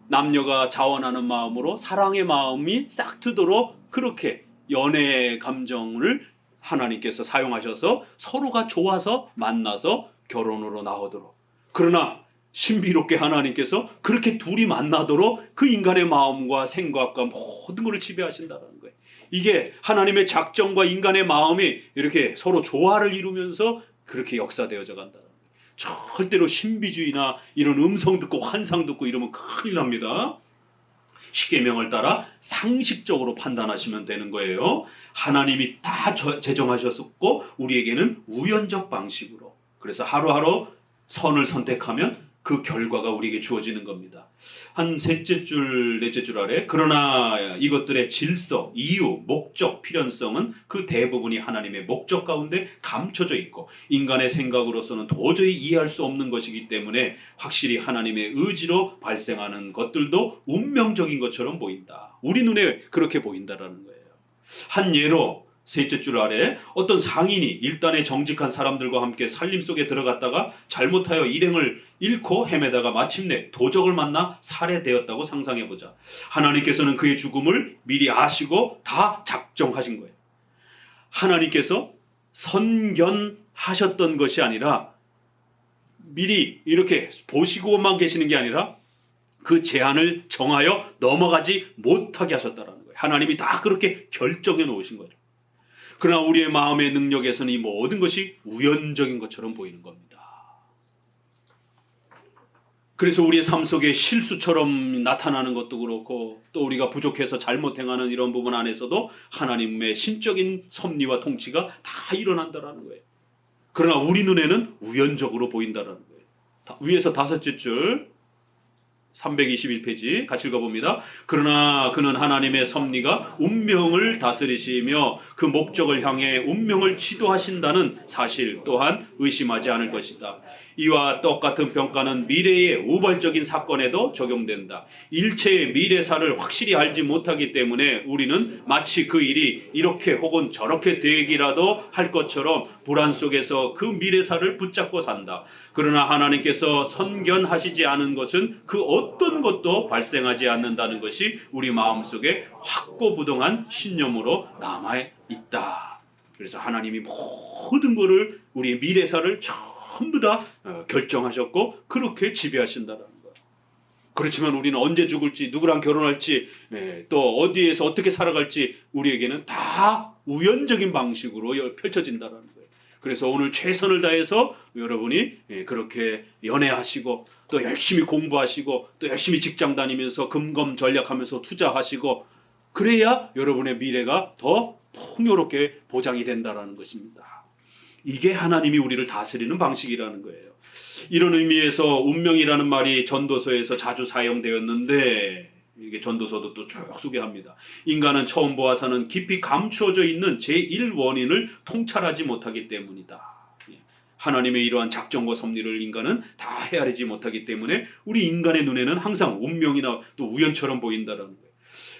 [SPEAKER 1] 남녀가 자원하는 마음으로 사랑의 마음이 싹 트도록 그렇게 연애의 감정을 하나님께서 사용하셔서 서로가 좋아서 만나서 결혼으로 나오도록. 그러나 신비롭게 하나님께서 그렇게 둘이 만나도록 그 인간의 마음과 생각과 모든 것을 지배하신다는 거예요. 이게 하나님의 작정과 인간의 마음이 이렇게 서로 조화를 이루면서 그렇게 역사되어져 간다는 거예요. 절대로 신비주의나 이런 음성 듣고 환상 듣고 이러면 큰일 납니다. 십계명을 따라 상식적으로 판단하시면 되는 거예요. 하나님이 다 제정하셨고 우리에게는 우연적 방식으로. 그래서 하루하루 선을 선택하면 그 결과가 우리에게 주어지는 겁니다. 한 셋째 줄, 넷째 줄 아래 그러나 이것들의 질서, 이유, 목적, 필연성은 그 대부분이 하나님의 목적 가운데 감춰져 있고 인간의 생각으로서는 도저히 이해할 수 없는 것이기 때문에 확실히 하나님의 의지로 발생하는 것들도 운명적인 것처럼 보인다. 우리 눈에 그렇게 보인다라는 거예요. 한 예로 셋째 줄 아래 어떤 상인이 일단의 정직한 사람들과 함께 살림 속에 들어갔다가 잘못하여 일행을 잃고 헤매다가 마침내 도적을 만나 살해되었다고 상상해보자. 하나님께서는 그의 죽음을 미리 아시고 다 작정하신 거예요. 하나님께서 선견하셨던 것이 아니라 미리 이렇게 보시고만 계시는 게 아니라 그 제한을 정하여 넘어가지 못하게 하셨다는 거예요. 하나님이 다 그렇게 결정해 놓으신 거예요. 그러나 우리의 마음의 능력에서는 이 모든 것이 우연적인 것처럼 보이는 겁니다. 그래서 우리의 삶 속에 실수처럼 나타나는 것도 그렇고 또 우리가 부족해서 잘못 행하는 이런 부분 안에서도 하나님의 신적인 섭리와 통치가 다 일어난다는 거예요. 그러나 우리 눈에는 우연적으로 보인다는 거예요. 위에서 다섯째 줄 321페이지 같이 읽어봅니다. 그러나 그는 하나님의 섭리가 운명을 다스리시며 그 목적을 향해 운명을 지도하신다는 사실 또한 의심하지 않을 것이다. 이와 똑같은 평가는 미래의 우발적인 사건에도 적용된다. 일체의 미래사를 확실히 알지 못하기 때문에 우리는 마치 그 일이 이렇게 혹은 저렇게 되기라도 할 것처럼 불안 속에서 그 미래사를 붙잡고 산다. 그러나 하나님께서 선견하시지 않은 것은 그 어떤 것도 발생하지 않는다는 것이 우리 마음속에 확고부동한 신념으로 남아있다. 그래서 하나님이 모든 것을 우리의 미래사를 전부 다 결정하셨고 그렇게 지배하신다는 거예요. 그렇지만 우리는 언제 죽을지 누구랑 결혼할지 또 어디에서 어떻게 살아갈지 우리에게는 다 우연적인 방식으로 펼쳐진다는 거예요. 그래서 오늘 최선을 다해서 여러분이 그렇게 연애하시고 또 열심히 공부하시고 또 열심히 직장 다니면서 금검전략하면서 투자하시고 그래야 여러분의 미래가 더 풍요롭게 보장이 된다는 것입니다. 이게 하나님이 우리를 다스리는 방식이라는 거예요. 이런 의미에서 운명이라는 말이 전도서에서 자주 사용되었는데 이게 전도서도 또 쭉 소개합니다. 인간은 처음 보아서는 깊이 감추어져 있는 제1원인을 통찰하지 못하기 때문이다. 하나님의 이러한 작정과 섭리를 인간은 다 헤아리지 못하기 때문에 우리 인간의 눈에는 항상 운명이나 또 우연처럼 보인다는 거예요.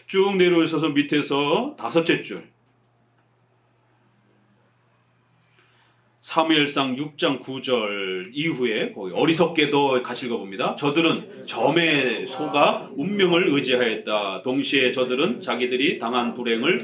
[SPEAKER 1] 쭉 내려오셔서 밑에서 다섯째 줄 사무엘상 6장 9절 이후에 거기 어리석게도 같이 읽어봅니다. 저들은 점에 속아 운명을 의지하였다. 동시에 저들은 자기들이 당한 불행을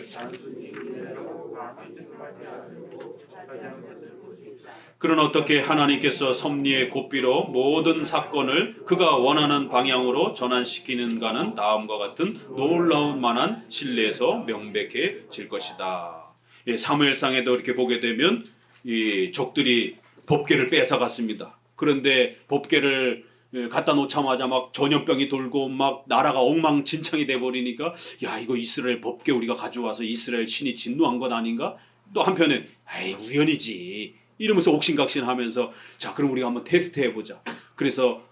[SPEAKER 1] 그러나 어떻게 하나님께서 섭리의 고삐로 모든 사건을 그가 원하는 방향으로 전환시키는가는 다음과 같은 놀라운 만한 신뢰에서 명백해질 것이다. 예, 사무엘상에도 이렇게 보게 되면 이 적들이 법궤를 뺏어갔습니다. 그런데 법궤를 갖다 놓자마자 막 전염병이 돌고 막 나라가 엉망진창이 돼버리니까 야, 이거 이스라엘 법궤 우리가 가져와서 이스라엘 신이 진노한 것 아닌가? 또 한편은 에이, 우연이지 이러면서 옥신각신하면서 자, 그럼 우리가 한번 테스트해보자. 그래서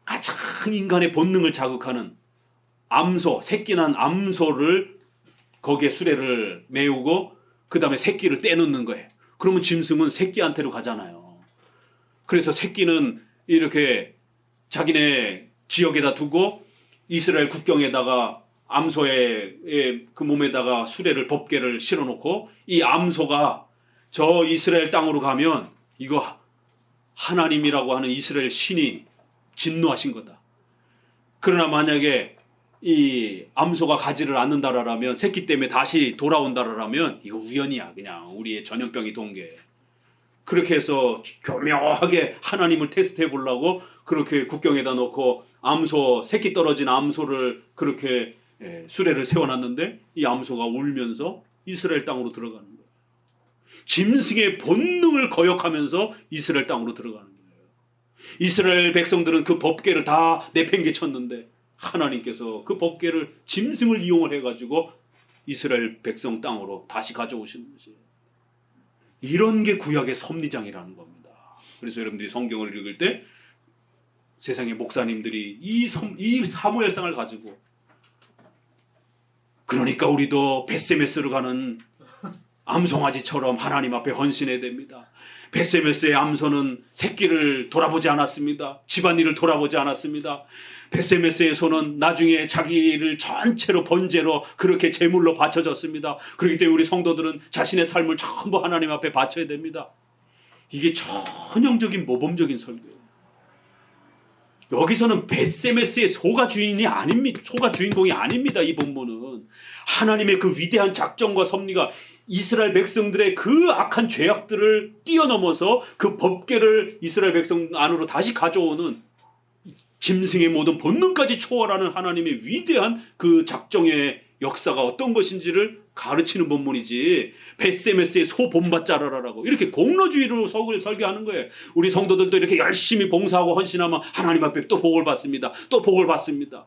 [SPEAKER 1] 가장 인간의 본능을 자극하는 암소, 새끼 난 암소를 거기에 수레를 메우고 그 다음에 새끼를 떼놓는 거예요. 그러면 짐승은 새끼한테로 가잖아요. 그래서 새끼는 이렇게 자기네 지역에다 두고 이스라엘 국경에다가 암소의 그 몸에다가 수레를 법궤를 실어놓고 이 암소가 저 이스라엘 땅으로 가면 이거 하나님이라고 하는 이스라엘 신이 진노하신 거다. 그러나 만약에 이 암소가 가지를 않는다라면 새끼 때문에 다시 돌아온다라면 이거 우연이야. 그냥 우리의 전염병이 돈 게. 그렇게 해서 교묘하게 하나님을 테스트해 보려고 그렇게 국경에다 놓고 암소, 새끼 떨어진 암소를 그렇게 수레를 세워놨는데 이 암소가 울면서 이스라엘 땅으로 들어가는 거예요. 짐승의 본능을 거역하면서 이스라엘 땅으로 들어가는 거예요. 이스라엘 백성들은 그 법궤를 다 내팽개쳤는데 하나님께서 그 법궤를 짐승을 이용을 해가지고 이스라엘 백성 땅으로 다시 가져오시는 것이에요. 이런 게 구약의 섭리장이라는 겁니다. 그래서 여러분들이 성경을 읽을 때 세상의 목사님들이 이 사무엘상을 가지고 그러니까 우리도 벳세메스로 가는 암송아지처럼 하나님 앞에 헌신해야 됩니다. 벳세메스의 암소는 새끼를 돌아보지 않았습니다. 집안일을 돌아보지 않았습니다. 벳세메스의 소는 나중에 자기를 전체로 번제로 그렇게 제물로 바쳐졌습니다. 그렇기 때문에 우리 성도들은 자신의 삶을 전부 하나님 앞에 바쳐야 됩니다. 이게 전형적인 모범적인 설교예요. 여기서는 벳세메스의 소가 주인이 아닙니다. 소가 주인공이 아닙니다. 이 본문은 하나님의 그 위대한 작정과 섭리가 이스라엘 백성들의 그 악한 죄악들을 뛰어넘어서 그 법궤를 이스라엘 백성 안으로 다시 가져오는 짐승의 모든 본능까지 초월하는 하나님의 위대한 그 작정의 역사가 어떤 것인지를 가르치는 본문이지 벳세메스의 소 본받자라라고 이렇게 공로주의로 설교하는 거예요. 우리 성도들도 이렇게 열심히 봉사하고 헌신하면 하나님 앞에 또 복을 받습니다. 또 복을 받습니다.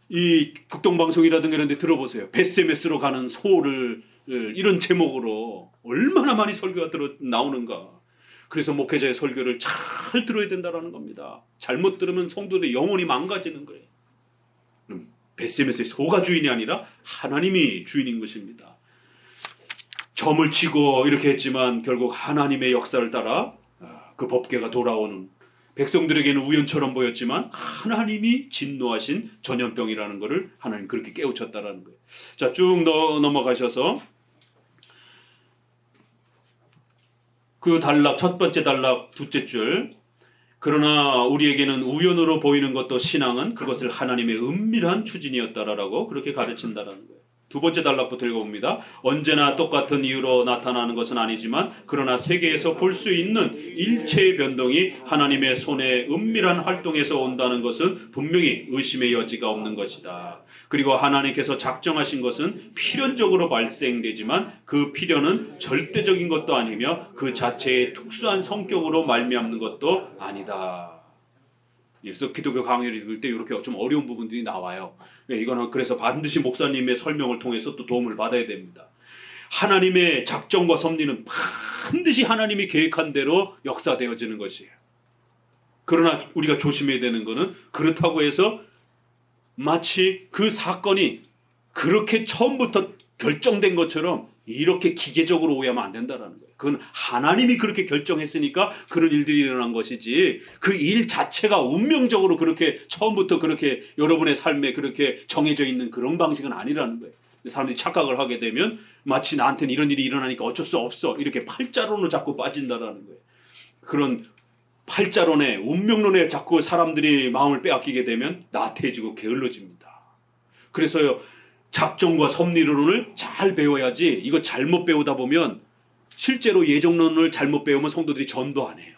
[SPEAKER 1] 이 극동방송이라든가 이런 데 들어보세요. 벳세메스로 가는 소를 이런 제목으로 얼마나 많이 설교가 나오는가. 그래서 목회자의 설교를 잘 들어야 된다는 겁니다. 잘못 들으면 성도들의 영혼이 망가지는 거예요. 벳세메스의 소가 주인이 아니라 하나님이 주인인 것입니다. 점을 치고 이렇게 했지만 결국 하나님의 역사를 따라 그 법궤가 돌아오는 백성들에게는 우연처럼 보였지만 하나님이 진노하신 전염병이라는 것을 하나님 그렇게 깨우쳤다라는 거예요. 자, 쭉 넘어가셔서 그 단락 첫 번째 단락 둘째 줄 그러나 우리에게는 우연으로 보이는 것도 신앙은 그것을 하나님의 은밀한 추진이었다라고 그렇게 가르친다라는 거예요. 두 번째 단락부터 읽어봅니다. 언제나 똑같은 이유로 나타나는 것은 아니지만 그러나 세계에서 볼 수 있는 일체의 변동이 하나님의 손의 은밀한 활동에서 온다는 것은 분명히 의심의 여지가 없는 것이다. 그리고 하나님께서 작정하신 것은 필연적으로 발생되지만 그 필연은 절대적인 것도 아니며 그 자체의 특수한 성격으로 말미암는 것도 아니다. 그래서 기독교 강의를 읽을 때 이렇게 좀 어려운 부분들이 나와요. 이거는 그래서 반드시 목사님의 설명을 통해서 또 도움을 받아야 됩니다. 하나님의 작정과 섭리는 반드시 하나님이 계획한 대로 역사되어지는 것이에요. 그러나 우리가 조심해야 되는 것은 그렇다고 해서 마치 그 사건이 그렇게 처음부터 결정된 것처럼 이렇게 기계적으로 오해하면 안 된다는 거예요. 그건 하나님이 그렇게 결정했으니까 그런 일들이 일어난 것이지 그 일 자체가 운명적으로 그렇게 처음부터 그렇게 여러분의 삶에 그렇게 정해져 있는 그런 방식은 아니라는 거예요. 사람들이 착각을 하게 되면 마치 나한테는 이런 일이 일어나니까 어쩔 수 없어 이렇게 팔자론으로 자꾸 빠진다라는 거예요. 그런 팔자론에 운명론에 자꾸 사람들이 마음을 빼앗기게 되면 나태해지고 게을러집니다. 그래서요 작정과 섭리론을 잘 배워야지 이거 잘못 배우다 보면 실제로 예정론을 잘못 배우면 성도들이 전도 안 해요.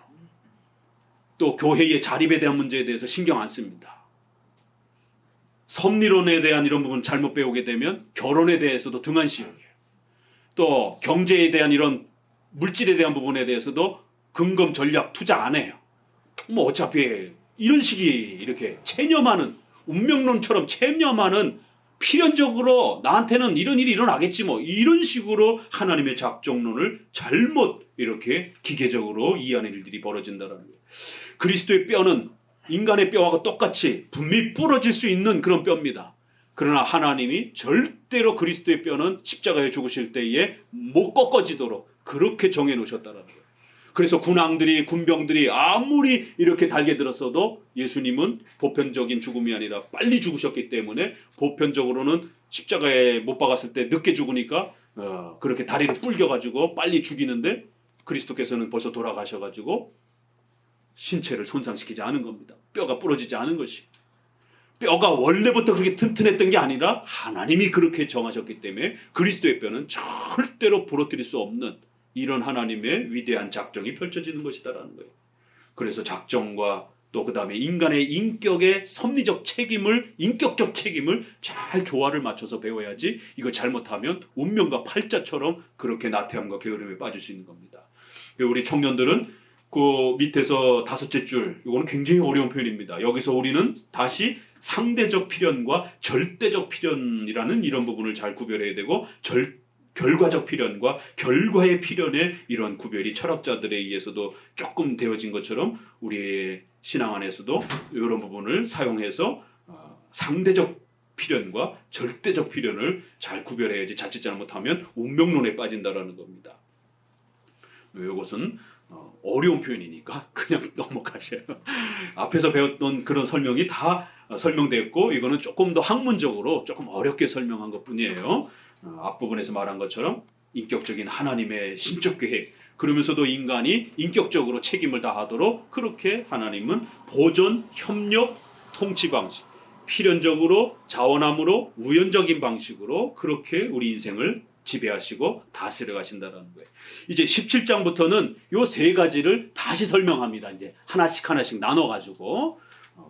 [SPEAKER 1] 또 교회의 자립에 대한 문제에 대해서 신경 안 씁니다. 섭리론에 대한 이런 부분 잘못 배우게 되면 결혼에 대해서도 등한시여겨요. 또 경제에 대한 이런 물질에 대한 부분에 대해서도 금검 전략 투자 안 해요. 뭐 어차피 이런 식이 이렇게 체념하는 운명론처럼 체념하는 필연적으로 나한테는 이런 일이 일어나겠지 뭐 이런 식으로 하나님의 작정론을 잘못 이렇게 기계적으로 이해하는 일들이 벌어진다는 거예요. 그리스도의 뼈는 인간의 뼈하고 똑같이 분명히 부러질 수 있는 그런 뼈입니다. 그러나 하나님이 절대로 그리스도의 뼈는 십자가에 죽으실 때에 못 꺾어지도록 그렇게 정해 놓으셨다는 거예요. 그래서 군왕들이 군병들이 아무리 이렇게 달게 들었어도 예수님은 보편적인 죽음이 아니라 빨리 죽으셨기 때문에 보편적으로는 십자가에 못 박았을 때 늦게 죽으니까 그렇게 다리를 불겨가지고 빨리 죽이는데 그리스도께서는 벌써 돌아가셔가지고 신체를 손상시키지 않은 겁니다. 뼈가 부러지지 않은 것이. 뼈가 원래부터 그렇게 튼튼했던 게 아니라 하나님이 그렇게 정하셨기 때문에 그리스도의 뼈는 절대로 부러뜨릴 수 없는 이런 하나님의 위대한 작정이 펼쳐지는 것이다라는 거예요. 그래서 작정과 또 그 다음에 인간의 인격의 섭리적 책임을 인격적 책임을 잘 조화를 맞춰서 배워야지 이걸 잘못하면 운명과 팔자처럼 그렇게 나태함과 게으름에 빠질 수 있는 겁니다. 우리 청년들은 그 밑에서 다섯째 줄 이거는 굉장히 어려운 표현입니다. 여기서 우리는 다시 상대적 필연과 절대적 필연이라는 이런 부분을 잘 구별해야 되고 결과적 필연과 결과의 필연의 이런 구별이 철학자들에 의해서도 조금 되어진 것처럼 우리의 신앙 안에서도 이런 부분을 사용해서 상대적 필연과 절대적 필연을 잘 구별해야지 자칫 잘못하면 운명론에 빠진다라는 겁니다. 이것은 어려운 표현이니까 그냥 넘어가세요. 앞에서 배웠던 그런 설명이 다 설명됐고 이거는 조금 더 학문적으로 조금 어렵게 설명한 것뿐이에요. 앞부분에서 말한 것처럼 인격적인 하나님의 신적 계획 그러면서도 인간이 인격적으로 책임을 다하도록 그렇게 하나님은 보존, 협력, 통치 방식 필연적으로 자원함으로 우연적인 방식으로 그렇게 우리 인생을 지배하시고 다스려 가신다는 거예요. 이제 17장부터는 요 세 가지를 다시 설명합니다. 이제 하나씩 나눠 가지고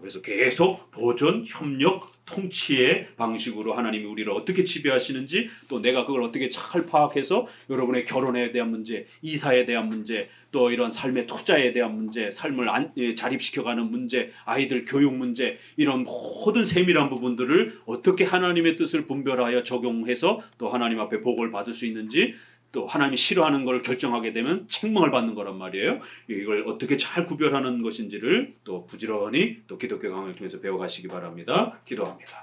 [SPEAKER 1] 그래서 계속 보존, 협력, 통치의 방식으로 하나님이 우리를 어떻게 지배하시는지 또 내가 그걸 어떻게 잘 파악해서 여러분의 결혼에 대한 문제, 이사에 대한 문제, 또 이런 삶의 투자에 대한 문제, 삶을 자립시켜가는 문제, 아이들 교육 문제 이런 모든 세밀한 부분들을 어떻게 하나님의 뜻을 분별하여 적용해서 또 하나님 앞에 복을 받을 수 있는지 또 하나님이 싫어하는 걸 결정하게 되면 책망을 받는 거란 말이에요. 이걸 어떻게 잘 구별하는 것인지를 또 부지런히 또 기독교 강의를 통해서 배워가시기 바랍니다. 기도합니다.